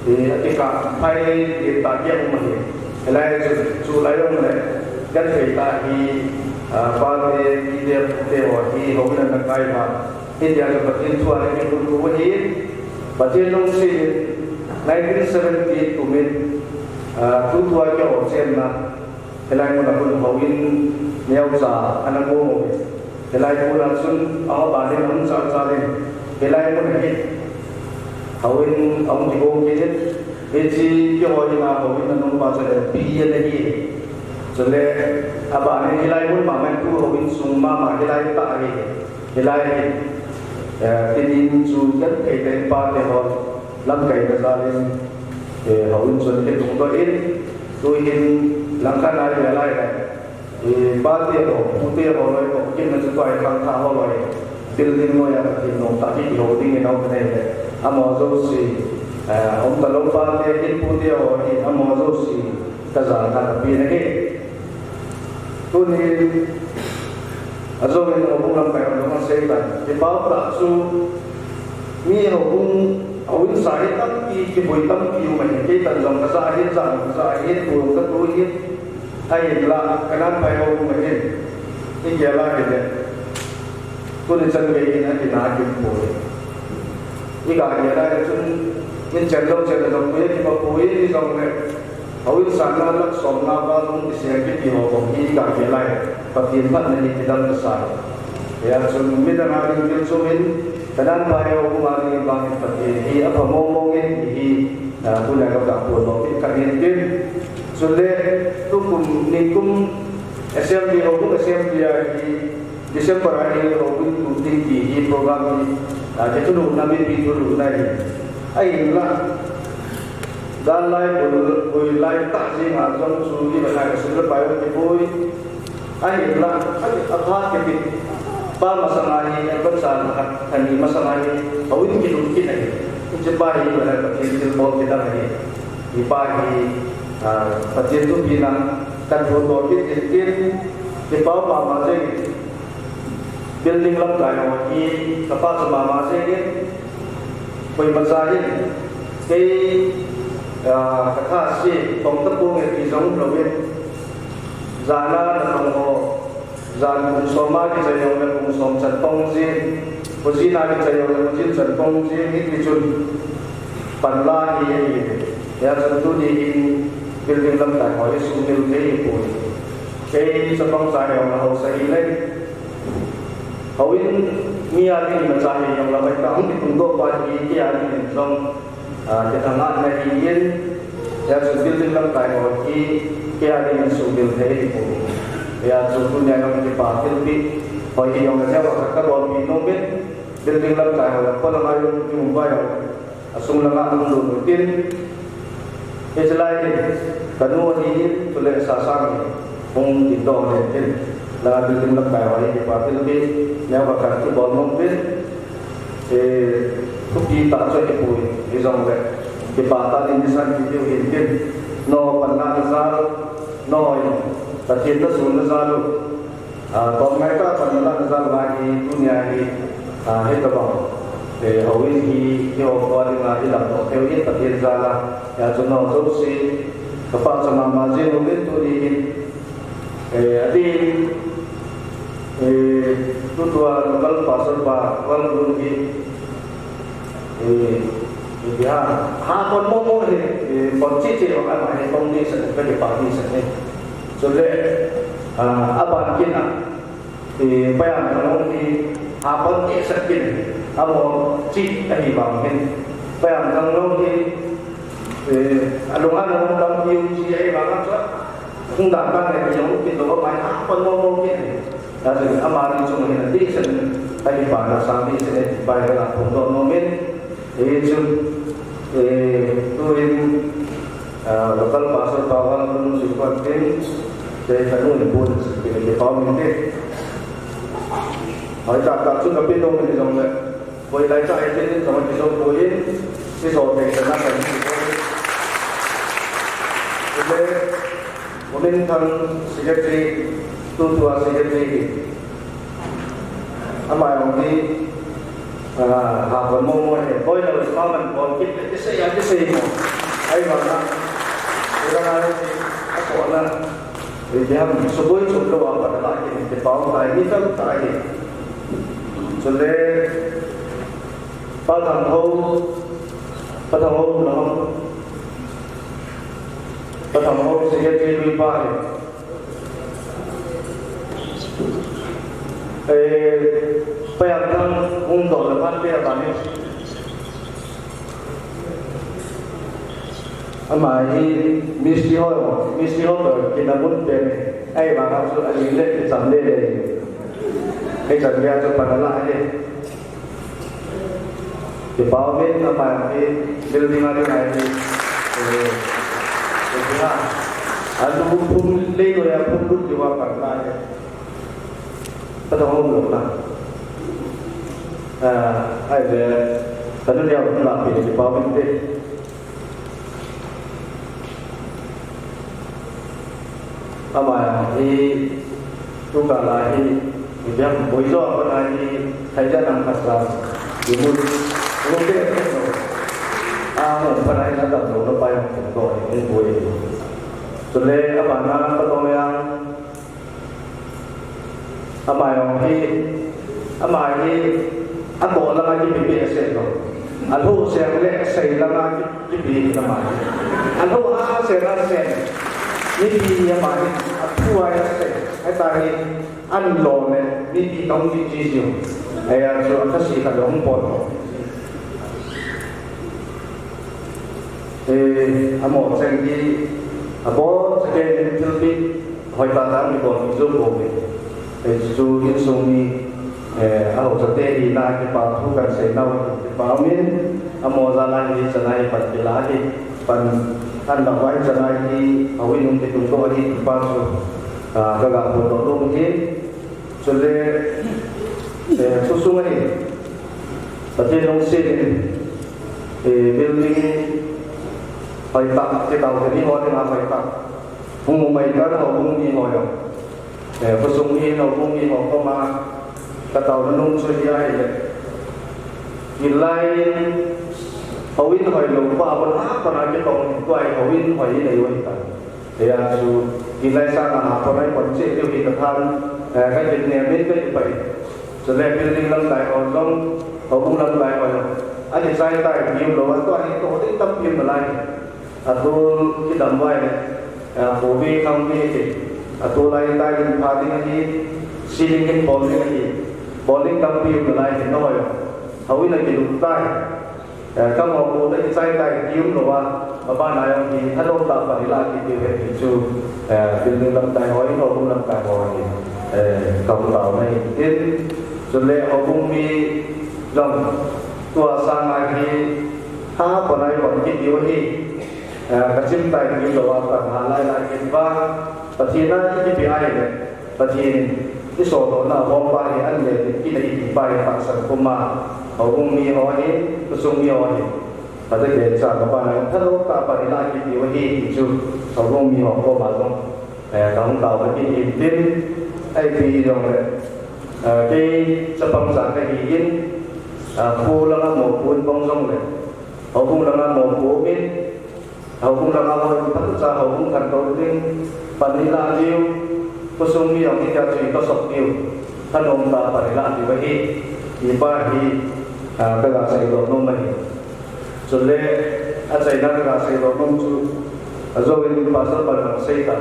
ketika pai kita dia umumnya, lain sulai umumnya, kan kita di pada dia dewa di hukum anak kayu India seperti itu ada yang berkuasa. Pada tahun 1970 tumin tujuh aja orang na, helai mula pun hawin niausa anak bomo, helai mula sun awak balik pun salin, helai mula hit hawin awak jigo kit, hiji jawai na hawin nanong pasal piye lagi, jadi apa ni helai pun mamen tu hawin summa helai tak lagi, helai tin sudah kita pada hal langkai kesalin hawin sudah kita tuin tuin langkah lari lari pada hal putih hal itu kita sesuai langkah hal itu building moya kita tapi holding itu apa ni amazo si om talong pada itu putih hal ini amazo si kezalan tapi ni tuin Azam yang hukum langkai orang sekitar, di bawah tak su, ni hukum awin sahih tapi kibui tapi umat kita dalam kesahih burung ketuhid, ayatlah kenapa hukum ini ialah kita, tulisan begini kita hakim boleh. Jika ialah itu, ini cenderung boleh kita boleh di dalam awin sana nak somna balung disebut di hukum ini jika ialah Pertimbangan dari kita besar. Ya, sumber dari kita sumin. Kadang bahaya hukum hari bangkit pergi. Apa ngomongin ini punya kita pun. Tapi kadang sudah tu pun nikum SMB hukum SMB di Desember hari hukum tinggi di program ini. Jadi tu nabi dulu lagi. Ayolah. Dan lain boleh tak sih macam suri berlaku sudah bayar kibui. Ayolah, apa kita masalah ini besar, kami masalah ini, awin kita lagi. Cepat ini berada di dalam kita lagi. Di pagi, pasien tu bilang kan foto kita di bawah masih building langkai lagi, kapal sama masih koi masalah kata si tongtepung yang disong lawin. Zana dan zan soma kita yang orang som centong zin, posina kita yang orang zin centong zin ini cun panlah ini, ya tentu di building lantai oleh sumber ini pun, kei sebang saya orang hausa ini, hawin miari mencari yang lebih tahu untuk bagi dia ini dong, kita nak nakiin, ya building lantai oleh Kaya dengan sumber dari itu, ya sebetulnya yang dipakai lebih bagi yang ada waktu kalau minum building lagi saya kalau ngayu jumpa yang asung lama dulu mungkin selain kedua ini boleh sasang pun tidak mungkin lah building lagi saya dipakai lebih yang waktu itu baru mungkin kuki tak cukup pun izin le dipakai ini sana video mungkin no pernah nazar no tapi itu sudah selalu kalau mereka pernah nazar lagi dunia ini itu bang hawin hi yo kawali lagi dalam teori tapi zala ya jono solusi kepada sama mazin mungkin tu di adi tutua lokal pasar pa wal bungi dia kon momo ni ponci ci orang mai tong ni sen ke pagi sen sudah apa kita bayang kalau di apa ni sekin apa cik tadi bangkin bayang kalau di alungan dalam diuji bangan không đảm bảo này giống cái tổ máy con mô kia là sự amari chung này đi sen tadi pada saat ini sen bayar lah untuk nomen itu tuin lokal pasar bawang belum support tim dari kanun pun seperti kaum ini hỏi cả các trung tâm biên đông thì giống vậy với lại chạy trên giống cái số cuối cái số này sẽ là cái gì Mungkin kan sekretari tutua sekretari apa yang di hafal momo ni boy na usman bon kita saya mo ay mana orang ada di aku ana dia sebuah contoh apa lagi di bawah lagi tak lagi sudah padang ho Pertama saya jadi lupa Payahkan untuk lepas dia balik Amai mesti ho kita pun ben bahkan sudah lihat di sana deh jangan tu pada lah ni di bawah ni apa ni building ada ni ada pun lego ya pun juga karena ya ketemu belum lah ada tadi dia bilang di bawah ini apa ini juga lagi dia boijo apa lagi saja nangkas lah ibu mungkin pernah ada tahu apa yang kau ini boleh sudah apa nama ketemu yang apa ini aku orang lagi BPS itu aku saya lagi BPS nama aku saya ini apa ini aku saya tadi anlo ini tahu di sini ayah sudah kasih kadang pun amo sengi abo seke tilbi hoi patang di bawah hijau bobe itu insomni au sate ina ki patu kan senau pamin amo jalan di senai patbilagi pan anda wai senai di awin untuk tunggu di pasu gagal potong mungkin sudah susungan tapi nongsin building phải tập cái tàu thì họ thì là phải tập vùng mày cái họ vùng gì họ rồi để có sung gì họ vùng gì họ có mà cái tàu nó nung xuôi đi ai vậy thì lại họ in hỏi lồng qua bên áp còn ai cái tàu quay họ in hỏi gì này vậy thì dù thì lại sang là họ nói còn chế điều kiện thân cái việc này biết cái vậy rồi lại building lâm đại họ trong họ cũng lâm đại họ anh thì sai tại nhiều đồ anh có anh có tính tâm kim mà lại atau kita buat hobi kami atau lain lain hati lagi silingin bowling kami mulai kita hoy hawi lagi lutai kamu boleh saya tai kium loa ba này ông thì thắt ông ta phải là cái điều kiện chú building lâm tài hỏi họ cũng lâm tài hỏi cộng đồng này đến cho nên họ cũng đi rằng tua sang này thì ha còn này còn cái điều gì cái chim tay cái đồ ăn còn hà lại là cái ba và thì nó cái bị ai này và thì cái số đó là bom ba thì anh này cái này thì ba thì phát sản phẩm mà họ cũng mi họ ấy cái số mi họ ấy và cái để trả các bạn nàyถ้าเราตาไปได้ที่ดีว่าที่จุดเขาก็มีหัวข้อมาตรงต้องเต่าไปที่อินเดียไอ้ปีตรงเลยที่จะต้องสั่งให้ยินผู้ละงมผู้ปงซงเลยเขาผู้ละงมผู้มินเขาผู้ละงมพัฒนาเขาผู้กันตัวเองปัญญาเดียวก็ทรงมีอย่างที่จะช่วยก็สอบเดียวถ้าลงตาปัญญาที่ว่าที่บ้านที่ก็การใช้ตัวน้องมันส่วนเล่อาศัยนักการใช้ตัวน้องจูอาจจะเป็นภาษาบาลีใช้กัน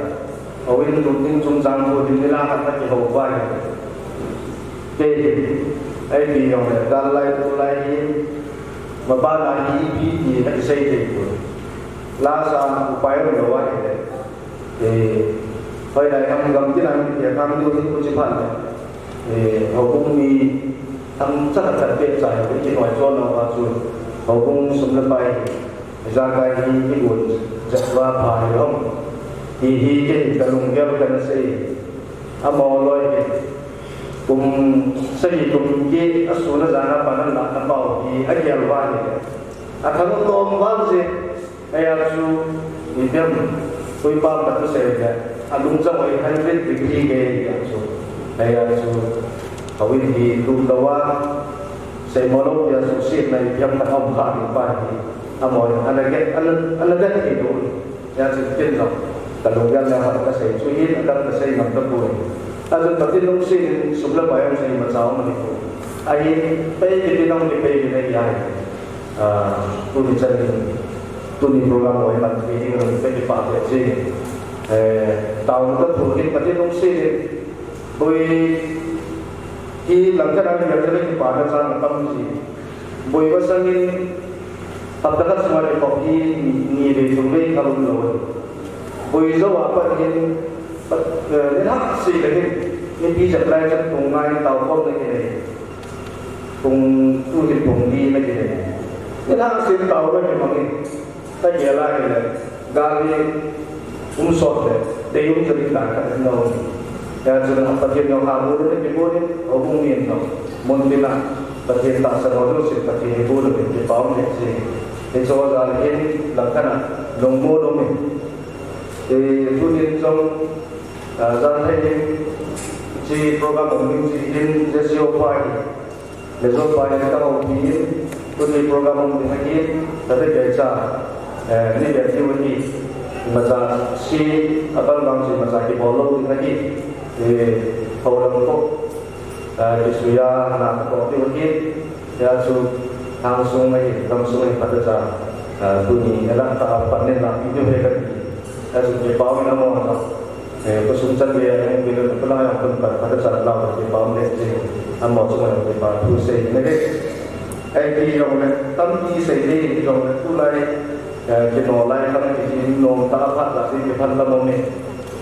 เอาไว้ดูดิ้งจงจางดูดิ้งเวลาหันไปที่หัวไว้เกี่ยไอ้ปีอย่างเนี่ยการไล่ตัวไล่มาบ้านไอ้ปีที่ให้ใช้เด็กลาซาอุปายมันเอาไว้เลยไปไหนทำกรรมที่ไหนอย่าทำดูที่คุณชิพันธ์เขาคงมีทำสักการเปลี่ยนใจวิธีหน่วยโจรเอามาจุดเขาคงสมรไปจากการที่บุญจักว่าภายห้องที่เก่งกันลงเกี่ยวกันสิอมอลอยกุมสิกุมยี่อสุนจานาปนันนันเบาที่อักยาลวานีอาทั้งตัวมันสิไอ้อาจูมีเดียมคุยบ้างแบบเสกอาลุงจะไว้ให้เล่นดีดีเกย์อาจูไอ้อาจูเขาวิธีดูตัวว่าเสมอลบยาสุสีในยามตะอมขาดไปอมอยอันนั้นก็ที่ดูยาสุกินหรอกแต่ลงยันแล้วก็เสกช่วยยิ่งกันก็เสกมันตะบุยอาจจะที่ลุงสิสุบละไปมันเสกมาเจ้ามันนี่ไอ้ไปที่น้องที่ไปในยายตัวนี้จะตัวนี้โปรแกรมไว้มันที่มันเป็นปากเลยสิตาวก็ถูกที่ประเทศลุงสิโดยที่หลังจากนั้นยังจะได้ที่ป่าจะสร้างตั้งสิบอยก็สร้างนี้ตัดตัดสมัยก่อนที่มีเรื่องไม่ทำเลยบอยจะว่าประเทศเนี่ยฮักสิเลยนี่พี่จะแปลจะตรงไหนตาวก็ไม่ได้ตรงตู้ที่ตรงดีไม่ได้นี่ฮักสิตาวก็ไม่ได้แต่เยอะเลยกาลีสดเลยแต่ยุ่งจะติดต่างกันโน้ยาจะประเทศเราหาบุรุษที่บุรุษเอาบุญมีนมุนตินะประเทศต่างสกุลสิประเทศบุรุษที่ป้อมเนี่ยสิในโซนอะไรที่หลังกันลงโมลงมีทุนจงจะให้ที่โปรแกรมของมิจิดินจะเสียไปในโซนไปที่ต้องเอาที่ทุนโปรแกรมของมิจิแต่ได้เกิดจากนี่แบบที่วันนี้มาจากซีอัตราบางสิ่งมาจากที่บอลลูนที่เขาลงทุนdi suya anak kopi mungkin ya su langsung pada saat bunyi adalah tahapan yang itu mereka ya su dibawa nama orang kesulitan dia yang bila pernah yang pada saat lalu dibawa mereka amma semua yang dibawa tu saya ini ai yang tam di saya ini yang mulai kenolai kan di nom tahap lagi di dalam ini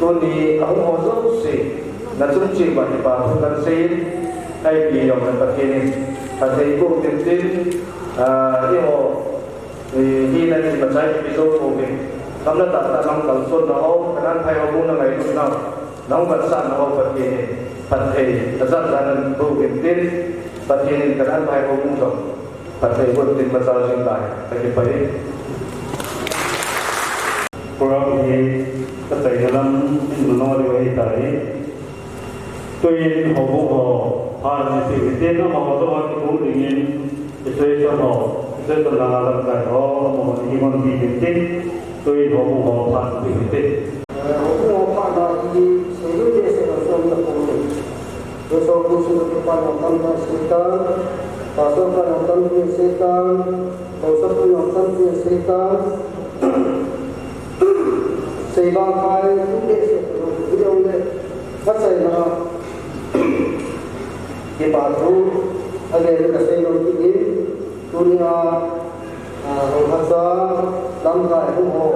tu ni aku mau sihนั่นซึ่งจริงว่าที่ป่าทุกการซีไอ้ปีอย่างนั้นประเทศนี้ประเทศพวกจริงๆที่เขาที่นั่นที่มันใช้ปีโซ่โควิดทำแล้วตัดน้องตัดส่วนน้องขนาดไทยเขาพูดอะไรทุกน้องบัตรสั้นน้องประเทศนี้ประเทศบัตรสั้นนั้นโควิดที่ประเทศนี้ขนาดไทยเขาพูดสองประเทศพวกที่ภาษาจีนได้แต่ที่ไปพวกเราที่ก็ใจเราที่มันน้อยไว้ใจตัวเองเขาบอกว่าผ่านในสิ่งที่เราบอกว่าตัวที่รู้อย่างนี้จะช่วยเราช่วยตัวเราทำการเขาบอกที่มันดีจริงๆตัวเองเขาบอกว่าผ่านสิ่งที่เขาบอกผ่านได้ที่สิ่งที่เสร็จแล้วจะพูดโดยส่วนที่สุดที่ผ่านมาทำได้สิ่งต่างๆผ่านส่วนการทำที่สิ่งต่างๆเขาส่วนที่ทำที่สิ่งต่างๆสิ่งบางครั้งที่เสร็จแล้วที่เราเนี่ยก็ใส่มาที่ป่าทุ่งอะไรก็ใส่ลงที่ดินตัวนี้เราพัฒนา làm cái không hồ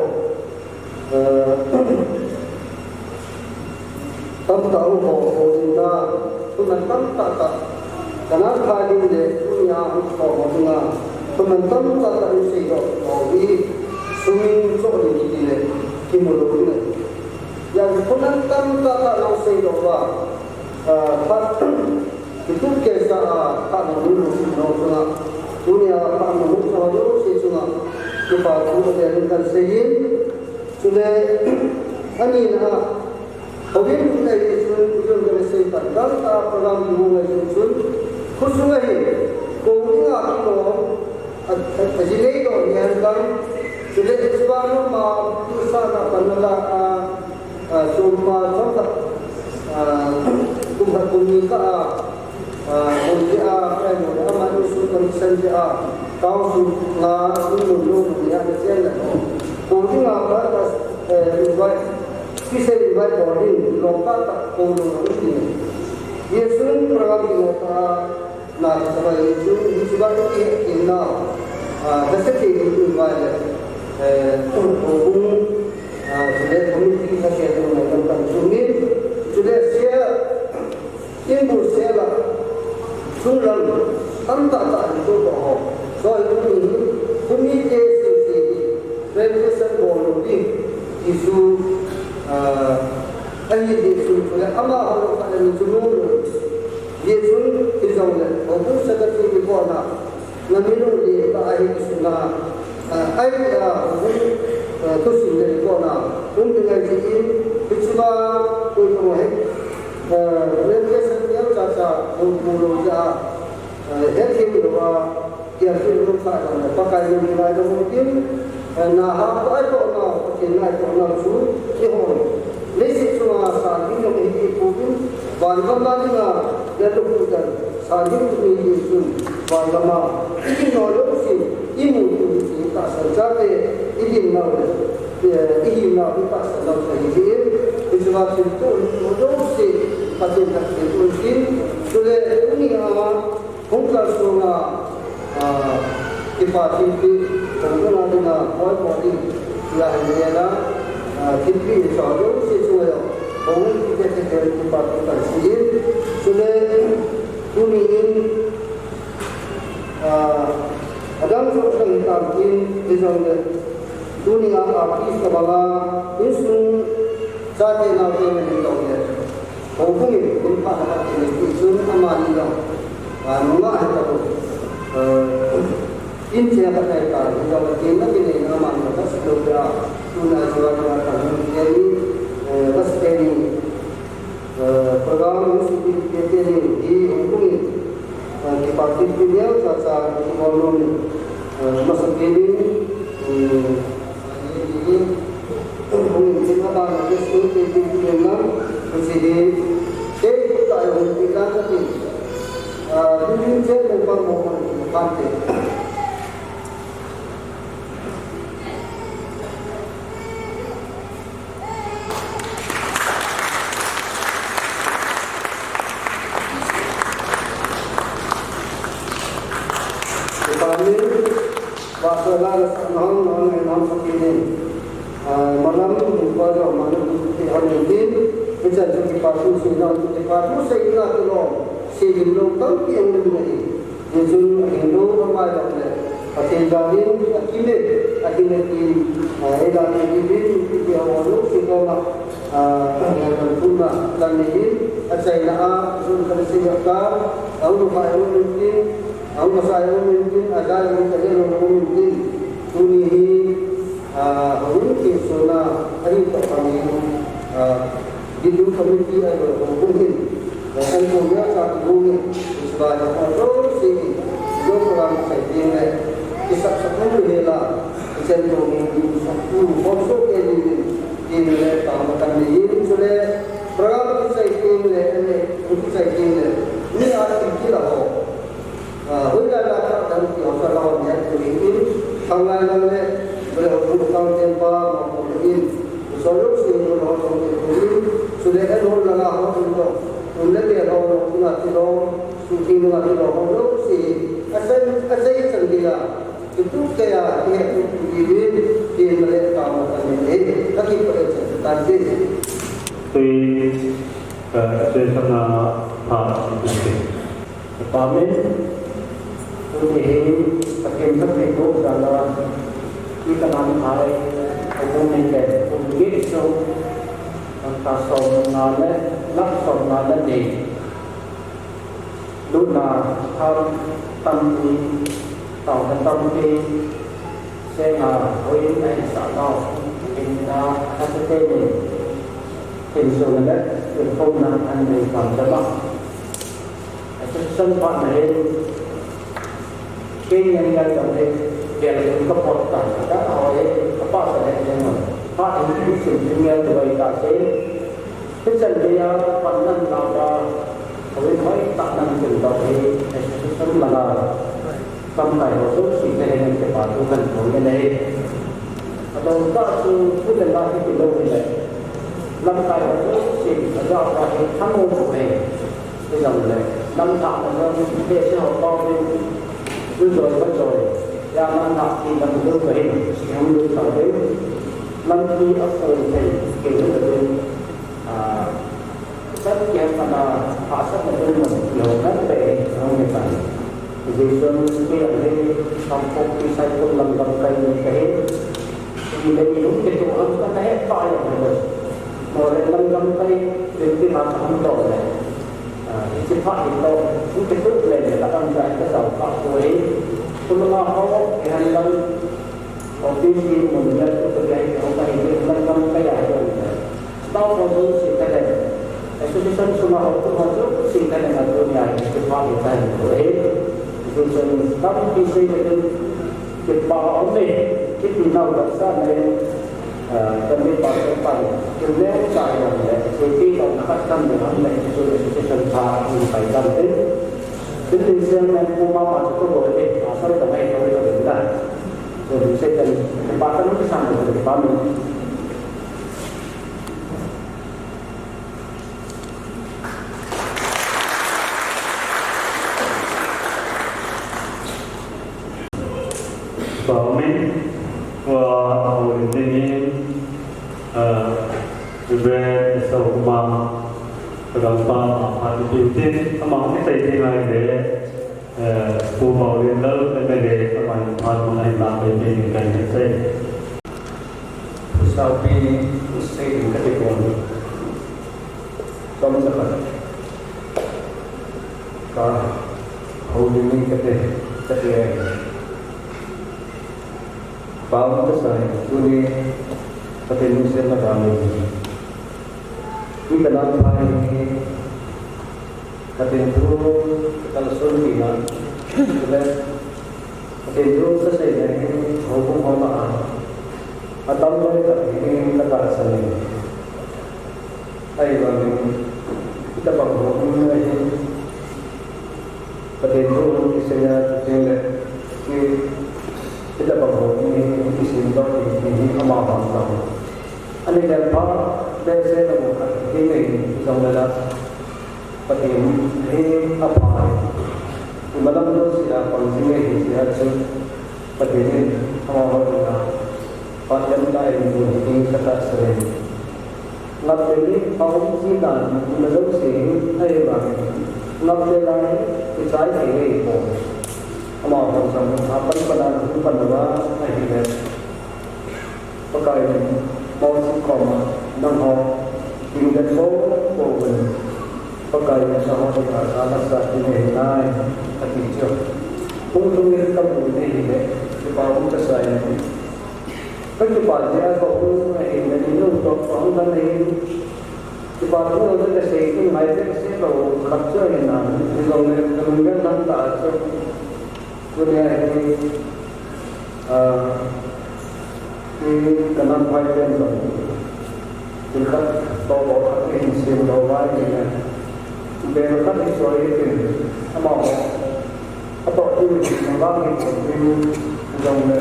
tâm tạo hồ hồ gì ta tôi mình tâm tạo tạo cái nào khai đi để tôi nhà không có một nga tôi mình tâm tạo tạo những gì đó vì sung cho đi đi này khi một lúc này yang tôi mình tâm tạo tạo những gì đó là phát itu kisah tak menurut nama dunia tak menurut nama sesuatu kita kemudian sehingga sudah ani na habis dari sun dari setan dan program dimulai sun khususnya kemudian itu jadi itu yang kan sudah sebelum berusaha penolak semua contoh kumpulan komunikasi Dia apa manusia senja kau sudah dulu dia berjalan. Kemudian apa invite kisah invite body lompat tak kemudian ini. Yesus program kita nak sebagai Yesus sebagai kita seperti invite kemudian sudah komuniti saya tentang sungguh sudah saya ibu saya chúng lần tâm tạo tạo những tổ hợp rồi cũng như thế sự lên cái sân bồn đầu tiên Giêsu anh nhìn Giêsu là ama họ phải là chúng nó Giêsu thì rằng là họ cũng sẽ có cái quan nào là mình nói đi ta ai cũng là ai là cũng tôi xin cái quan nào cũng từ ngày gì cái thứ ba tôi không hết lên cái sân nhớ cha mulu ja hết khi đó kia khi lúc phải là pakai những cái đó mungkin nah apa itu nah mungkin nah itu nah su ini hon lấy sự cho sản những cái gì cũng hoàn toàn là dia tu bukan sản những cái gì cũng hoàn toàn là ini nói lúc gì ini mungkin kita saja ini nào ini nào kita saja ini sebab itu untuk si pasien itu mungkin sudah ini bukan soal tipati bukan ada all body yang dia tipi soal sesuatu orang kita terkait tipati pasien sudah ini ada sesuatu yang tampil di dalam dunia api sebala isu saat ini nak menjadi Hubungi tempat tempat ini itu amani yang mengalah itu ini yang terkait dengan kita ini amani itu sudah tunai jualan kami ini program musim ini di hubungi di parti beliau sahaja kolom masuk ini hubungi kita pada diskusi dengan Presiden kita yang kita tadi mungkin saya memang pantai kami bahasa lain orang seperti malam pada malam hari ini kita jadi patu sudah jadi patu saya tu loh sehingga loh tak yang lebih Yesus Hindu ramai orang pasien jalan akhirnya di edan ini di awal kita nak dengan punah dan ini saya nak sudah siapkan tahu apa yang mungkin tahu saya mungkin ada yang terjadi mungkin tunihi mungkin sunnah hari kami Hindu community ada mungkin dan punya satu mungkin sebagai orang sini orang saya kisah sepuluh hela cenderung satu bosok ini tambahkan ini sudah berapa saya ini ada kira Hujan datang dan tiada lawan yang terlihat. Tangan boleh bukan tempat maupun ini. Solusi untuk orang ini sudah ada orang lain untuk melihat orang punya tiro, suci punya tiro orang si asal sendiri itu kayak dia tiền là tạo một cái này các cái cái tài chính tuy trên phần phá và mình tôi thì các em rất là tốt rằng là khi các bạn thấy ông mình để ông biết sâu ta sống nào đấy lắp sống nào đấy gì lúc nào tâm đi tạo thành tâm đi sẽ là với anh xã nào mình các cái tên này hình sự là đấy được không làm anh để làm cho bạn sân phận này cái nhân dân trong đây để là những cái hoạt động các họ ấy các bạn sẽ thấy rằng họ những cái sự nghiệp của người ta sẽ cái dân thì phần năng làm ra với mấy tạo năng từ đó thì sân là tâm tài của số sự này là cái bản thân cần của cái này và ta sự quyết định ra cái điều này lâm tài của số sự là do là cái tham mưu của mình cái dòng này năm tạo là để sẽ học con đi rồi vẫn rồi ra năm tạo thì làm được vậy không được tạo đấy năm khi ở phường thì kiểu như là rất kém là họ rất là đơn một nhiều rất về trong người ta vì xuân khi ở đây trong không khi sai không làm cây cái thì đây đúng cái chỗ ăn có thể coi được rồi lên cây đến khi mà không đổi này chỉ phát hiện đâu cũng cái tức lên để ta ăn giải cái dầu cọ cuối cũng nó có cái hành động còn tuy nhiên mình nhận được cái này không phải cái năm cái giải rồi sau đó tôi sẽ cái này cái số dân số mà cũng họ giúp xin cái này là tôi nhảy cái phát hiện này của ấy rồi dân các cái xây dựng cái bảo ổn định cái gì nào là sao này cần đi bảo vệ bằng cái nếu chạy là để khi đồng phát tâm được hôm nay tôi sẽ sân phá mình phải làm thế đến từ riêng này cô bao mặt có bộ để sau đó ngày tôi sẽ đến lại rồi mình sẽ cần ba cái nút sang được để ba mình và mình và tình về sau mà rằng ba hạt điều tiên mà không thấy thế này để phù hợp với lớp để các bạn hoàn thành làm về những cái như thế sau khi xây dựng các cái vùng trong rất là có hầu như những cái chất lượng vào một cái sợi tôi đi có thể mình sẽ là vào mình kita nak faham ini kata itu kalau suruh kita kita kata itu selesai dari hukum Allah atau mereka ini kata asal ay bagi kita bangun ini kata itu saya tinggal kita bangun ini di sini ini amal Allah anh em có đây sẽ là một cái mình trong đó và điểm thì áp phải thì mà lâm nó sẽ còn gì thì sẽ chứ và điểm không có được nào và nhân đại mình thì sẽ là sẽ lập đến không chỉ là mà giống gì hay là lập đến lại cái trái thì cái của mà còn trong apa pada cũng phần đó hay thì có cái bao nhiêu còn năm họ tìm đến số của mình có cái xã hội là rất là như thế này thật thị trường cũng không biết tâm hồn gì đấy thì bảo cũng rất là các cái bản chất của chúng này là những lúc đó có cái này thì bảo cũng rất là xây cái máy sẽ đầu lập chơi như nào thì rồi mình biết nắm tạ cho cái này thì cần làm phải lên rồi thì các tổ bộ các hình siêu đầu vai như này về các cái số ấy thì nó bảo các tổ chức nó bao nhiêu của mình dòng này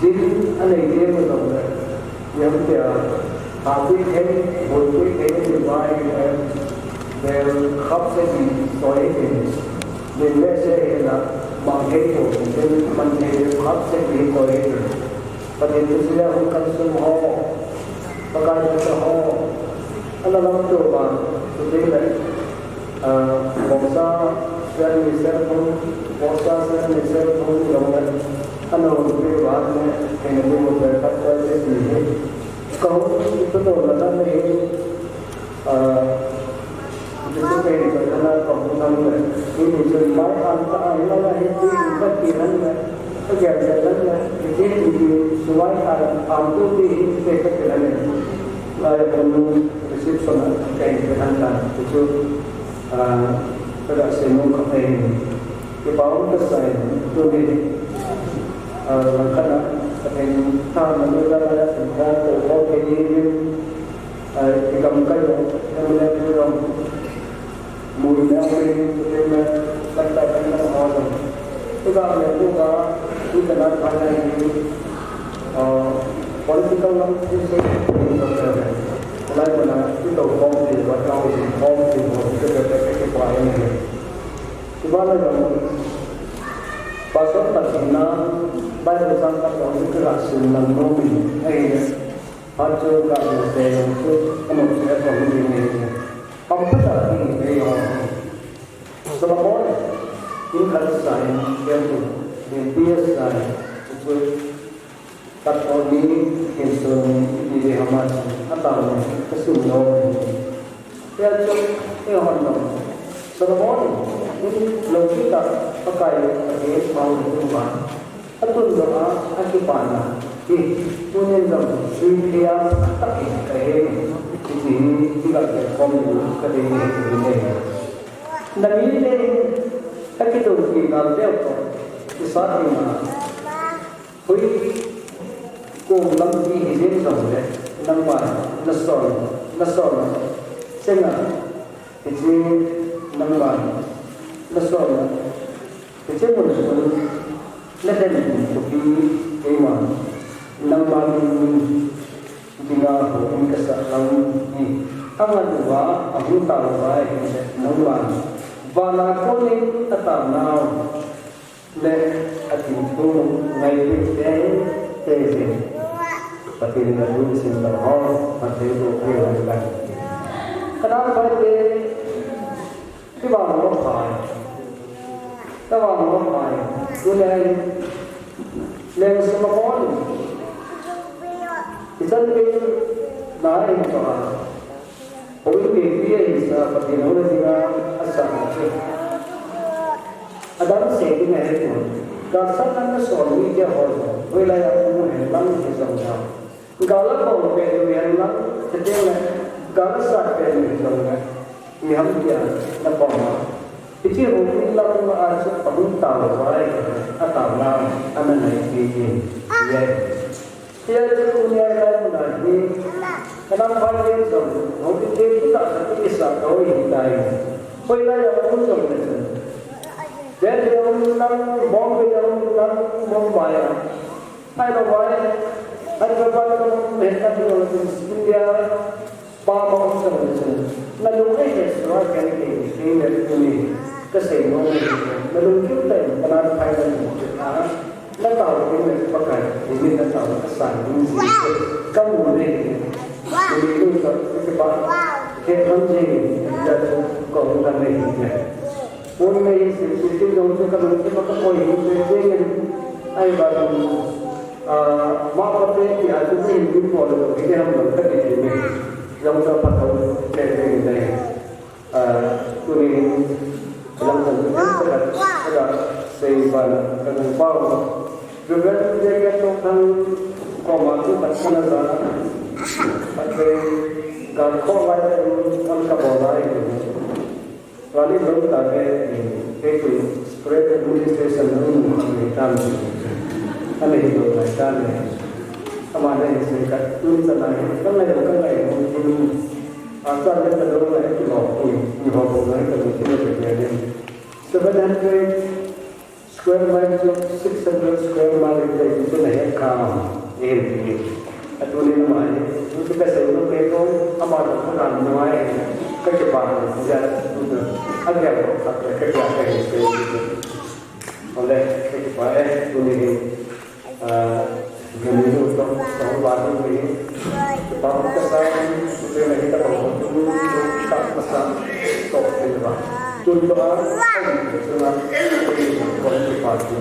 dính anh này kia một dòng này giống như hạ quý thế hồi quý thế thì vai về khắp cái gì số ấy thì mình sẽ là bằng cái của mình mình thì khắp cái gì số ấy ประเด็นที่เสียของการสมหอประการที่จะหออันนั้นเราตัวว่าตัวเด็กเลยบางส่วนเสียมีเสียของบางส่วนเสียมีเสียของอย่างนั้นอันนั้นเราตัวว่าเนี่ยเป็นเรื่องแบบพัฒนาได้ดีก็ตัวเราได้ไม่จะเป็นแบบนั้นของเราเลยที่มีส่วนหมายอันตรายเราได้ที่ก็ที่นั้นเลยก็อย่างนั้นเลยที่มีส่วนหมายอันตัวที่เป็นก็เป็นอะไรเราจะรู้สึกสนุกใจเป็นทางการที่pada semua kata ini, kebawah besar itu ni, kerana kata ini tak menjual ada semua orang ini, dikamkan yang mana orang mula ini kita katakan orang, juga yang juga kita nak ada ini, political yang kita ini. Lại là cái đầu con thì bắt đầu thì con thì một cái quả này thì bao giờ pasal tadi na banyak sangat orang kerasa menang hay hancur kalau saya itu kamu saya tahu ini kamu tak ini orang selama ini kalau saya yang biasa itu tak tahu ini ini dia amat atau kesulitan. Dia tu orang selama ini kalau kita pakai mau rumah atau doa akibatnya punya dalam dunia tak ini tidak berkompromi kerana ini. Dan ini kita kita lihat saat ini, koi cùng lâm đi hiến dòng đấy năm ngoài nó sòn xem là cái gì năm ngoài nó sòn cái chế một số nó đem một cái mà năm ngoài thì là một cái sản phẩm gì tăng lên quá ở vùng tàu vậy năm ngoài và là con nên ta tạo nào để ảnh hưởng ngày đến thế tapi dengan dulu simpan hal nanti itu dilakukan. Kenapa di bawah lokal, dunia yang semua orang kita ini naik soal, orang dia bisa seperti orang dia asal ada sekali itu. Kalau sana soal dia orang, wilayah umum memang sesuatu. Kalau mau pergi lang, setiap kalau saat pergi lang, ini dia nampak. Jadi mungkin lang masuk pengetahuan baik atau lang anak ini. Ya, dia punya yang lagi. Kenapa dia itu? Mungkin dia tak seperti satu ini. Wilayah umum itu. Jadi orang lang Bombay orang Mumbai, ada orang ada beberapa mereka juga India, Bama macam-macam. Lalu mereka semua kali ini ini kesenggol, lalu kita pernah pakai kita, nak tahu ini pakai, ini nak tahu kesan ini, kamu ini itu sebab kita ini jadi kau bukan ini. Orang ini itu jauh kalau kita pakai ini ay baru माँ की आदत से हिंदू फॉलो करके हम लोग करते हैं जब तक पता हो कैसे नहीं पूरी लंदन का सही बात करने पाओ जो व्यक्ति जगह तो हम कॉमर्स बच्चा नजर आते गांव को वाले उनका बोला है वाली लोग ताकि एक स्प्रेड एडमिनिस्ट्रेशन में कामอะไรตัวไหนกันเลยทำอะไรสิ่งกันรุ่นสมัยก็ไม่ได้ก็ไม่ได้คุณอาจารย์เล่นกระโดดอะไรที่บอกคุณมีความรู้อะไรกันที่ไม่เป็นอย่างนี้700 square miles of 600 square miles itu naik kam ini itu ni namai itu biasa itu itu amat kurang namai kecepatan jadi itu agak kerja oleh kecepatan itu ni Menurut baru ini, baru kesan sudah kita bangun tak pesan top kedua. Contoh senang konfirmasi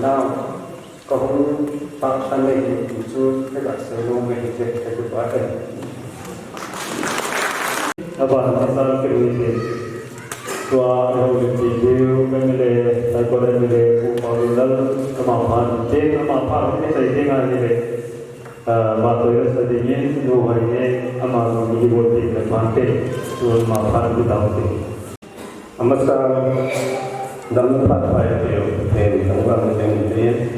kau tak sanai itu tidak selalu mengecek kedua. Apa masalah kerja? Tua orang video kemile, saya korang mile, umurudal kemapan, jen kemapan ini saya dengar mile. Batu sedingin dua hari amal dibuat di pantai, dua kemapan di dalam. Amasa dalam pakai dia, ini orang yang dia,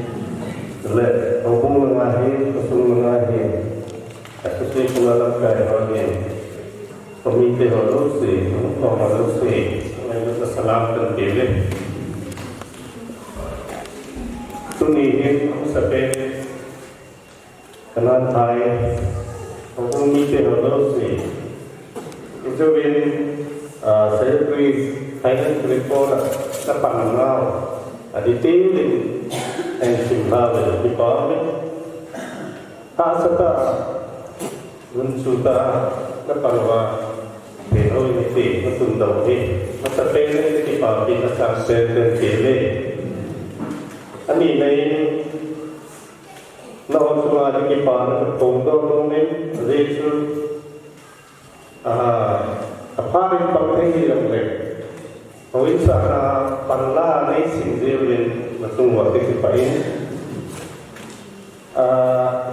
le, hukum mengakhir, kesun mengakhir, sesuai pengalam kaya orang pemimpin harus sih, orang harus sih. Salam dan pilih. Sunihin sampai kenal Thai, hukum ini harus sih. Itu saya beri Thailand report kepada orang aditin yang simpel di bawah. Asal mensuda kepada Pero ini betul tahu ni, masa pernah di pabrik asal server kele. Ani lain, nak semua di pabrik pondok ni, resu, apa yang pakai yang leh. Awin sana panla ni sendiri betul waktu itu pakai.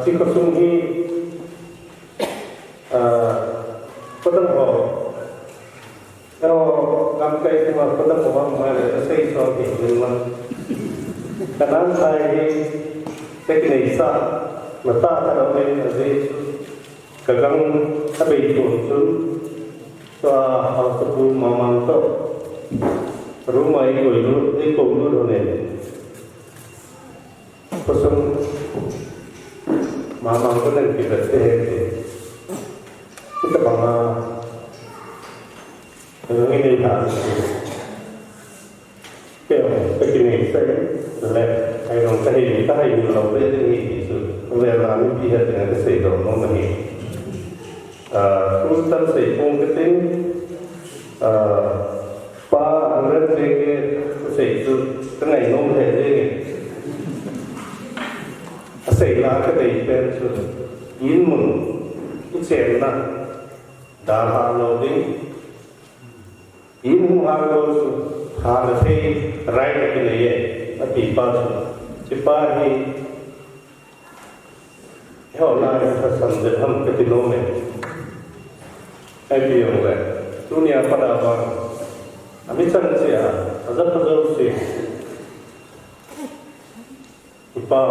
Jika sungguh pedang kalau gampai semua pedang orang mana saya soal ini karena saya teknik sah mata kalau saya kagang tapi itu soal sebuah mamang tu rumah itu ni pasal mamang tu nanti kita kita bangga ini dah kau begini saya leh ayam tadi kita hari iniเราได้ที่เวลาไม่พิจารณาเกษตรเราไม่มีคุณตั้งใจคงกระติ้งป้าอันนั้นเองเกษตรตั้งไงน้องเห็นเองเกษตรละก็ได้เป็นสุดยินมุนอิเชนนะดาราเราดิ้งIni harus harus right ke लिए अति पास सिपाही होना है संजय हम कितनों में ऐसी होगा दुनिया पर आवाज़ अभी संजय अज़ब से इपा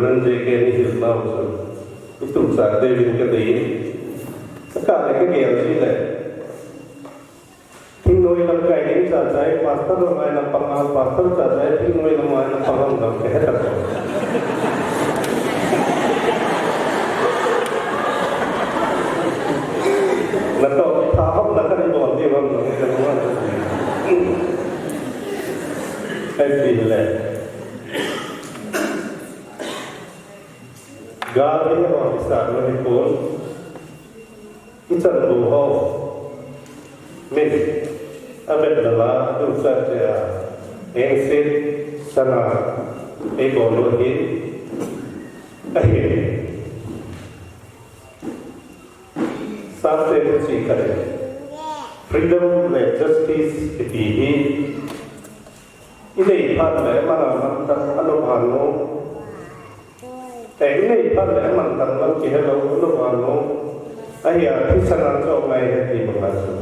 रंजे के नहीं इस्लाम itu sahaja yang kita ini sekarang kita kiasi le Tinggal dalam kain sahaja pastor ramai dalam pengal pastor sahaja tinggal dalam pengal dalam kehidupan Nato tahap nakar itu dia orang dalam kehidupan Happy le God ini orang besar menipun kita berdoa min abad adalah dosa dia engsit sana ekologi akhir sampai bersikap freedom and justice dipihi ini pada mana mantan anubhano ini pada mantan lalu kita lalu anubhano ayah kisah jauh lain di bangsa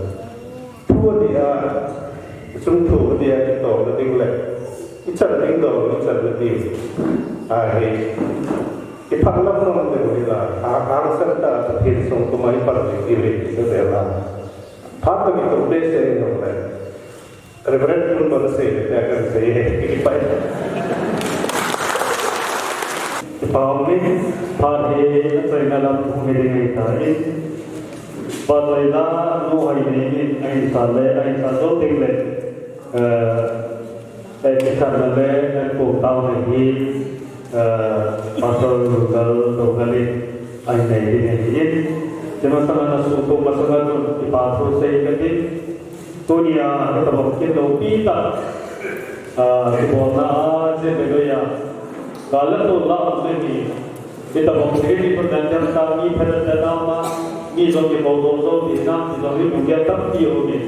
Tua dia, sungguh dia itu lebih leh. Icar tinggal, icar lebih. Akhir, ipak lawan bermula. Hang serta terhit sungguh mai pergi diri itu adalah. Apa itu beza yang orang. Reverend pun bersih, dia akan saya ipak. Ipak ini pada saya dalam pemilihan tadi. Padahal nuhai ini ayat satu tinggal ayat satu le pukau lagi pasal kalau kali ada ini sama-sama nasutu pasangan di pasal saya kali dunia terus kita pita kebona sebagainya kalau tu lah ini kita mungkin perjanjian kami pada nama ni jadi bodoh di nama jadi mungkin tak diundi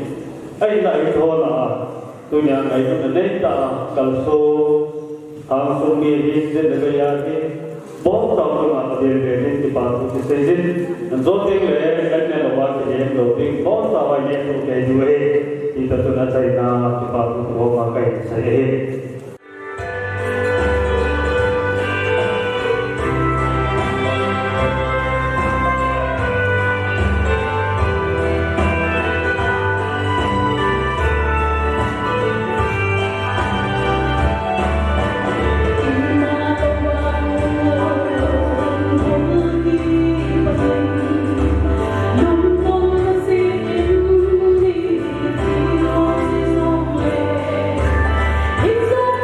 ai itu lah dunia itu meneta kalau langsung ini sebagainya बहुत प्रॉब्लम आता है रेटिंग की बात होती है जिन जो भी करने लगा के ये लोग बहुत सारा ये तो कह जुए इधर तो ना चाहिए ना की बात हो मांगा ही चाहिए It's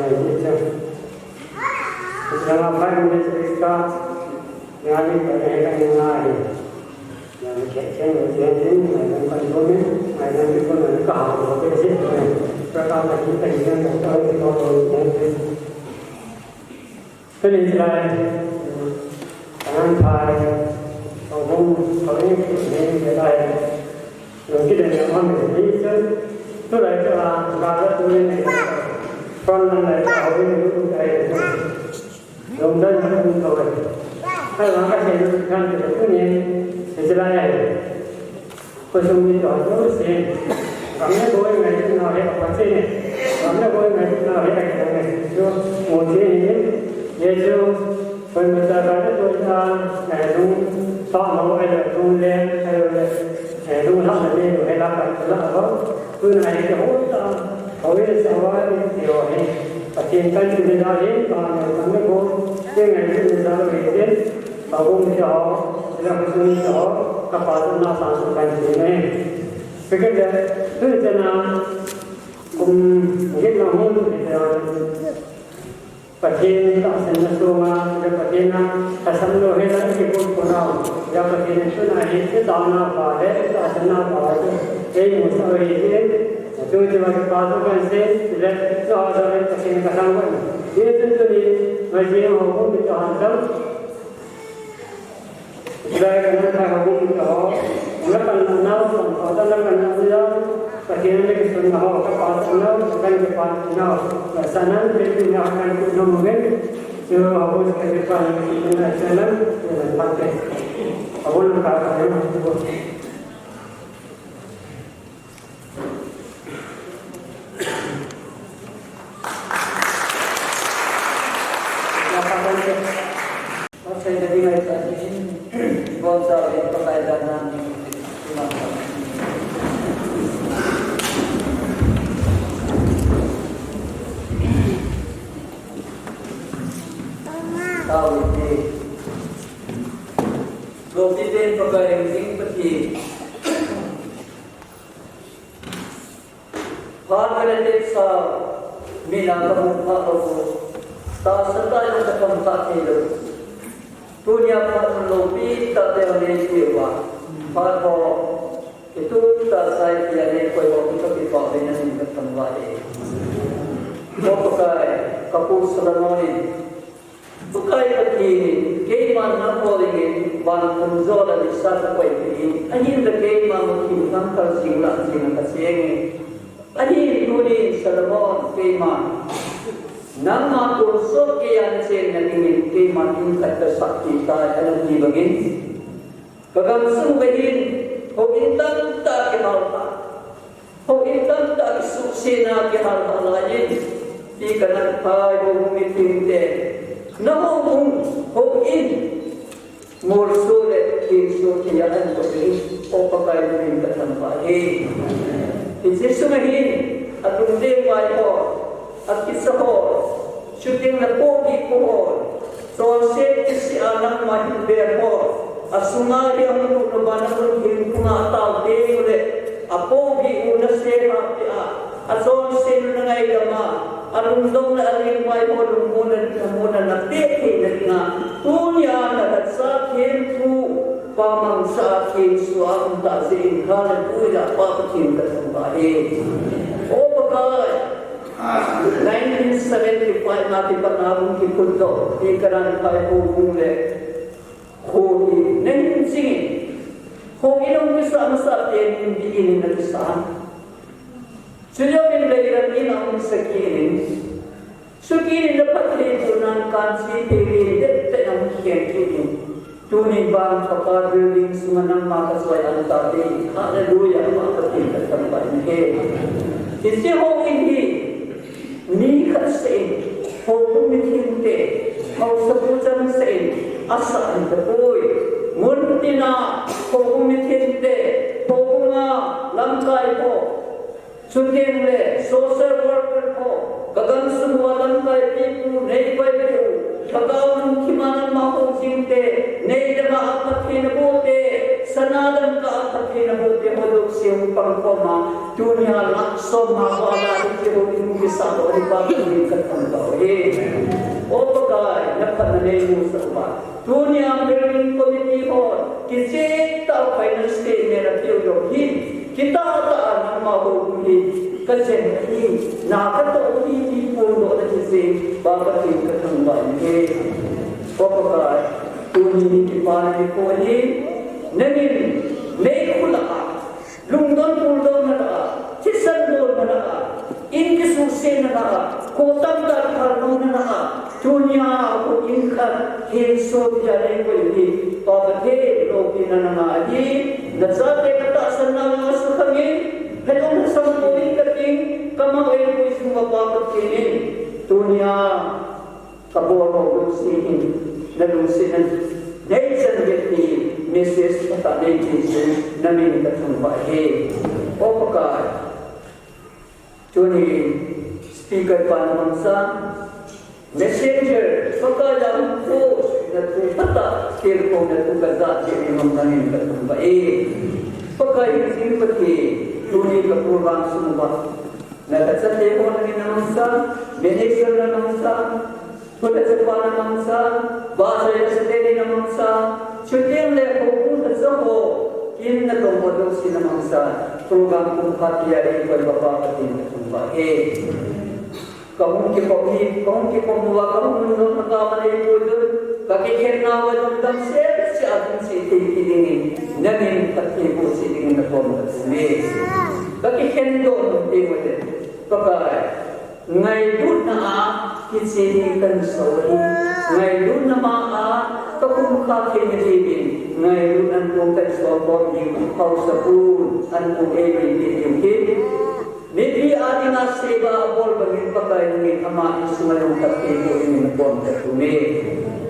itu. Selama hari ini cerita yang ini berkaitan dengan hari. Yang kecil, yang kandungan, yang itu pun kau bersih. Perkara kita yang tahu itu orang yang Penilaian tangan thai, orang ini nilai mungkin dengan orang ini tu lagi orang kalau tu ini orang lain tahu ini tu kayak orang dah yang tahu lagi. Kalau orang kasih kan tu ni nilai kosong itu tu sih. Kami boleh mengajar orang apa sih? Kami boleh mengajar orang apa sih? Mungkin Yesu pembicaraan tulisan dung tak mau ada dung len dung hak ni ada lapan apa pun ada kita awal sawal itu ni pacinkan juga ni kami pun dengan tulisan ini bagum jauh dalam sunyi jauh kapal nasa sukan ini bekerja tulisan kita mahu kita Pakin tak senasuma, jika pakin asam lohe lagi ikut kurang, jika pakin itu naik itu tanah pada, tak senang pada, ini musuh ini, itu cuma kepatukan sih, tidak seorang pakin kesanggup. Ini tentu ni masih hukum itu hantar. Jika kita hukum itu, kita kan naw, kita kan naw. Pakinan lagi sudah mahu kepala bukan kepala sana itu yang akan kita mungkin jauh awal sekali kita jalan pakai awal kata yang itu. Apa saja? Saya jadi macam ini, bangsa yang pakai dana tahu ini, kopi dan pakai sing peti, harga desa minat kamu tahu, tak serta yang kamu tak tahu, dunia pun kopi tak ada yang siapa, harga itu tak saya tiada kau waktu kita dengan ini kembali, kau pakai kapur selama ini. Bukai begini, keiman nampak ini, bang penjual di sana kau ini, anjing keiman mungkin angkal singlah kasih. Anjing dunia Salomon keiman, nama kursus kian sen ini keiman ini kata sakti tak ada di begini. Kagam sumbehin, kau intan tak kehalta, kau intan tak suksena kehalta lagi, di kanan pai bumi tinggi. Namun hukum mursule kisah kian beri opakai dengan tanpa ini. Ini sumahin atung dewa itu, akisah syuting napogi pohon, soalnya si anak mahir berhor, asumari yang untuk lebaran berhimpungan atau dewa, apogi unaseha dia, asal senungai gama. Arundong na aling may mo muna na teki na nga tunya na nagsakin po pamang sa akin suwang tasin kanan po na papakin ka sa bahay. O bagay, 1975 natin panahon kipunto, ikaran tayo po muli. Kung nahinsingin, kung inong bisa sa atin, hindi ini nagsaan. Sudah memberikan inam sekian, sekian dapat ditunang kansi diri detik yang kian. Tuni bang pakar building sumanang makasway tadi, haleluya maka kita tempat ini. Sisi hong ini, ni kasih, hong mikinte, hong sebutan sein, asal terpoi, muntina, hong mikinte, hong langkai ho. Sungai le, social worker ko, kagan semua langkai pipu, nei koi pipu, kagawan kimanan mahu sinte, nei dama apat kinabote, sanadan ka apat kinabote, hodok siyang pangkoma, dunia laksom mawala, ito ke sa to ri pa ni kan kan to e o to ka na pa na ne mu sa ba dunia building committee hall ki che ta final stage ne ra pyo yo hi kita ta na ma ho hi ka che hi na ka to hi hi po do da che se ba ka ti ka thang ba ni o to ka dunia ki pa ni ko ni ne ni ne khula lungdon puldon na chisan do na in ki su se na ko tam da thar no na dunia ko in khat he so ya le ko ni to ba the lo ki na na ji na sa te ta san na ma su khangi hello na sam ko in ka ting kama e ko su ba ba ki ni dunia ka bo ro lo si hin na lu si na dei san get ni message ta dei ji su na mi ka thum ba he o ka Tuni speaker panamangsa messenger pagka lang po na tata skill po na tugaza si imam namin katumba pagka yung pati tuni ka program sumba nagkasate ko na namangsa manager na namangsa pagka sa panamangsa basa yung sa teni namangsa syuting le po po sa ko in na tumodo si namangsa program kung hati-hati ko bapa patin tumba कहूँ के पहुँचवा कहूँ मुझे मका मने बोल कभी खेलना वालों दम से आदमी से की देंगे नवीन पत्ते को से देंगे न कौन में कभी खेल दो ते बोले पका ngai dut na a किसी दिन सोई ngai dut na ma a तो कुम खा के नहीं भी ngai dut an को कर सो बॉम दी हाउ सपून an को ए भी दी Nidri adina seba bol bagi pakai ni ama isumalung tapi ko ini napon tertune.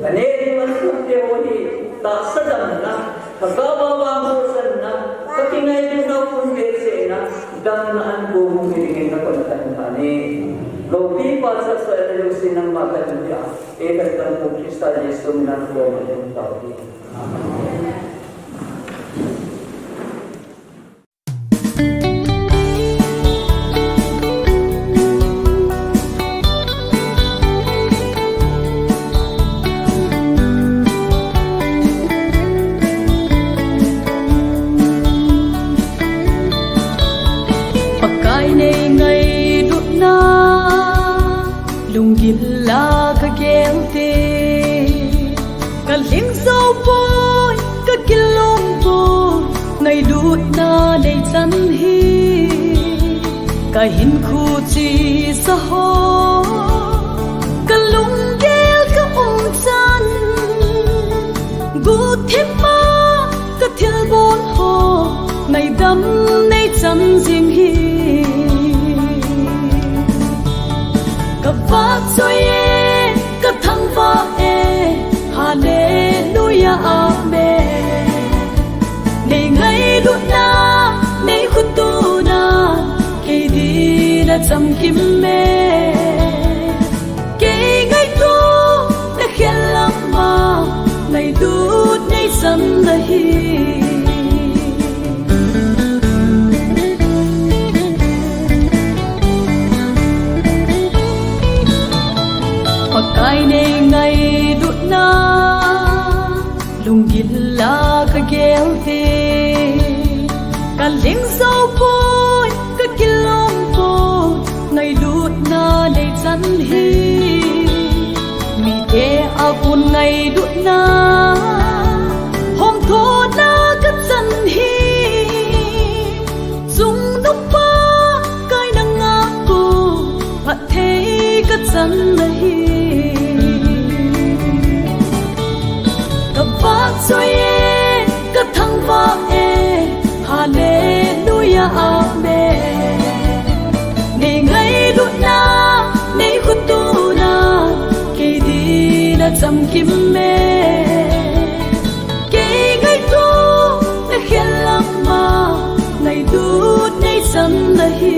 Ane di masuk teori tak sedang na pagawa wamusan na katingai di na pun bese na dan na anbo mungkin na kon tani. Lobi pasal saya lusin ng makan dia. Kan po Krista Yesus nan ko ng tao. Kahin khu chi sa ho kalung gel ka chan gu thip ma ka thil bon ho nai dam nei chan jing hi ka va choye ka thang va hallelujah amen nei ngai lu na nei khu tu na na cham kim me ke ngai tu na khel lam ma nai du nei sam na hi pakai nei ngai du na lung gil la ka gel te ka ling so boy ka kilom ngày lút na đầy chân hi mi thế apun ngày lút na hôm thô na cất chân hi dung núc ba cái nang ngã cô phát thế cất chân hi cất bát xoay cất thăng va hallelujah amen ngai lu na nei khu tu na ke di na cham kim me ke ngai tu na khel lam ma nai du nei sam na hi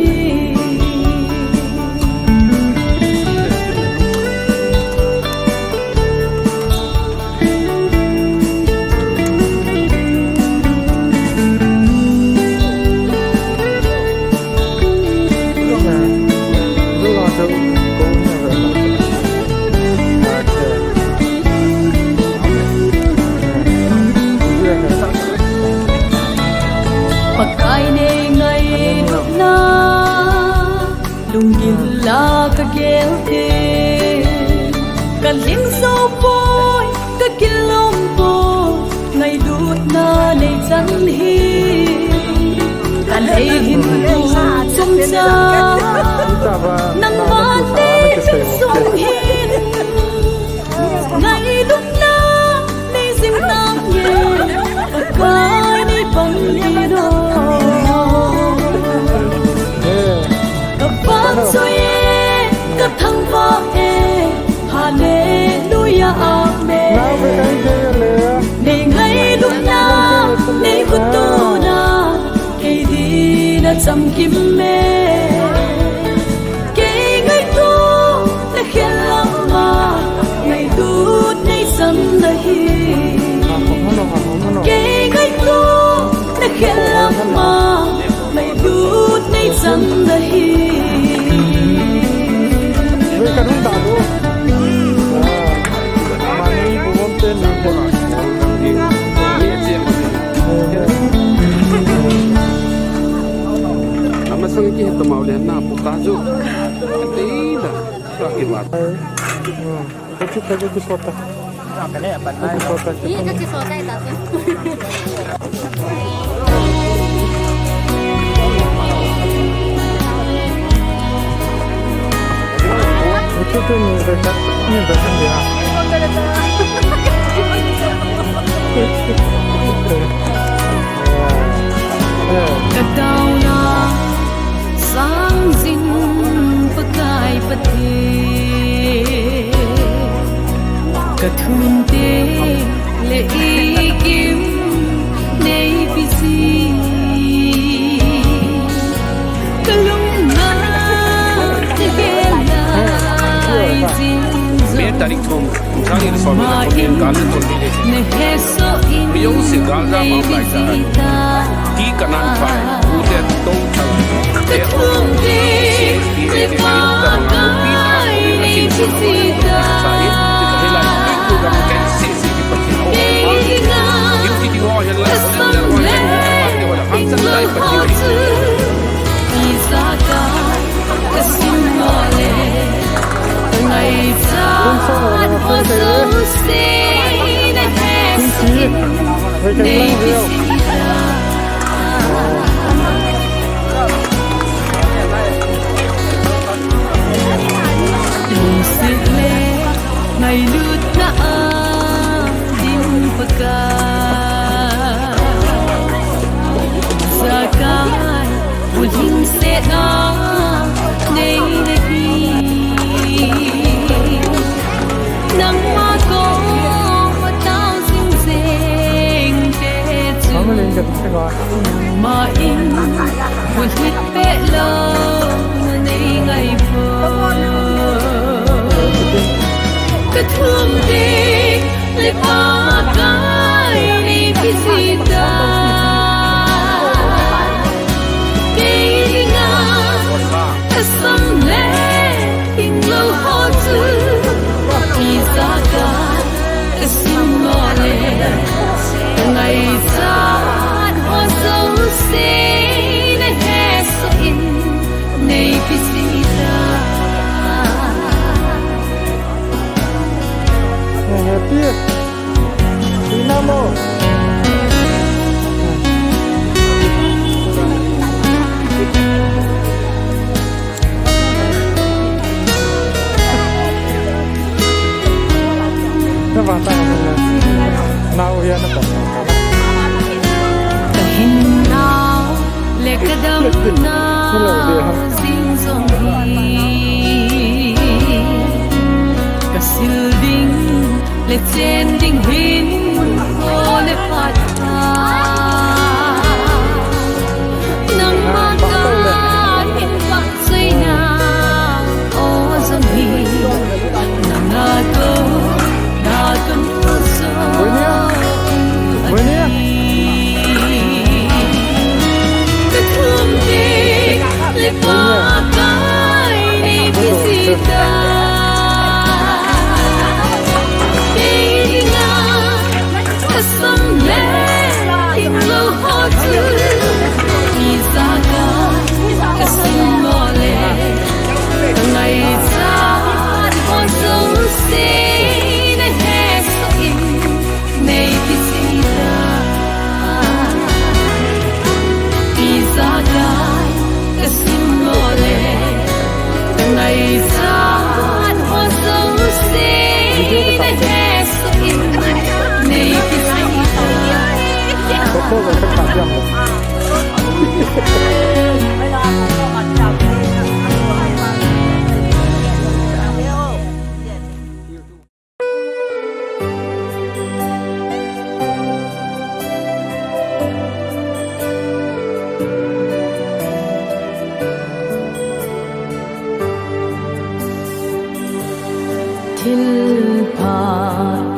cha nang man te sung hin ngày lúc na đi sinh nam ye kai ni bang ni do kapag soye kathang va e hallelujah amen nei ngày lúc na nei kutu na ke di na cham kim me ke ngày tu na khen lam ma ngày tu nei sam na hi ke ngày tu na khen lam ma ngày tu nei sam na hi Amasang ki hita mauli na pukazo. Tidak. Sakit mat. Kecil saja di kota. Iya kecil kota itu. Itu tuh ini dekat dia. Kataw na sang zing pagkay pati katunte leigim nei bisi kalung na tigela Mer tarik thom. Kali resolve na problem galan kon dile. neheso in Biyong si galda mamlai sa. Ki kanan pai. Ute tong thang. katunte le pagkay nei bisita ngày lướt đã đêm pagka sa kai huling se na nei nahi nang ma ko tao sing sing te chu Kamu lihat tengok. ma in hulit pe lo nei ngai po kathum de le pa kai ni bisita keinga kasam le in lo ho tu isaka kasim le ngai san ho so se ne so in nei bisita Happy. Dinamo. Apa tahu? Nau ya nak. Kahinnaw lekadam na sing song hi kasilding le sending hin ole pata nang mata hin pak say na o song hi nang ato daton so le pakai ni bisita keinga kasam le Có cô còn không cảm nhận được. Thiên phạt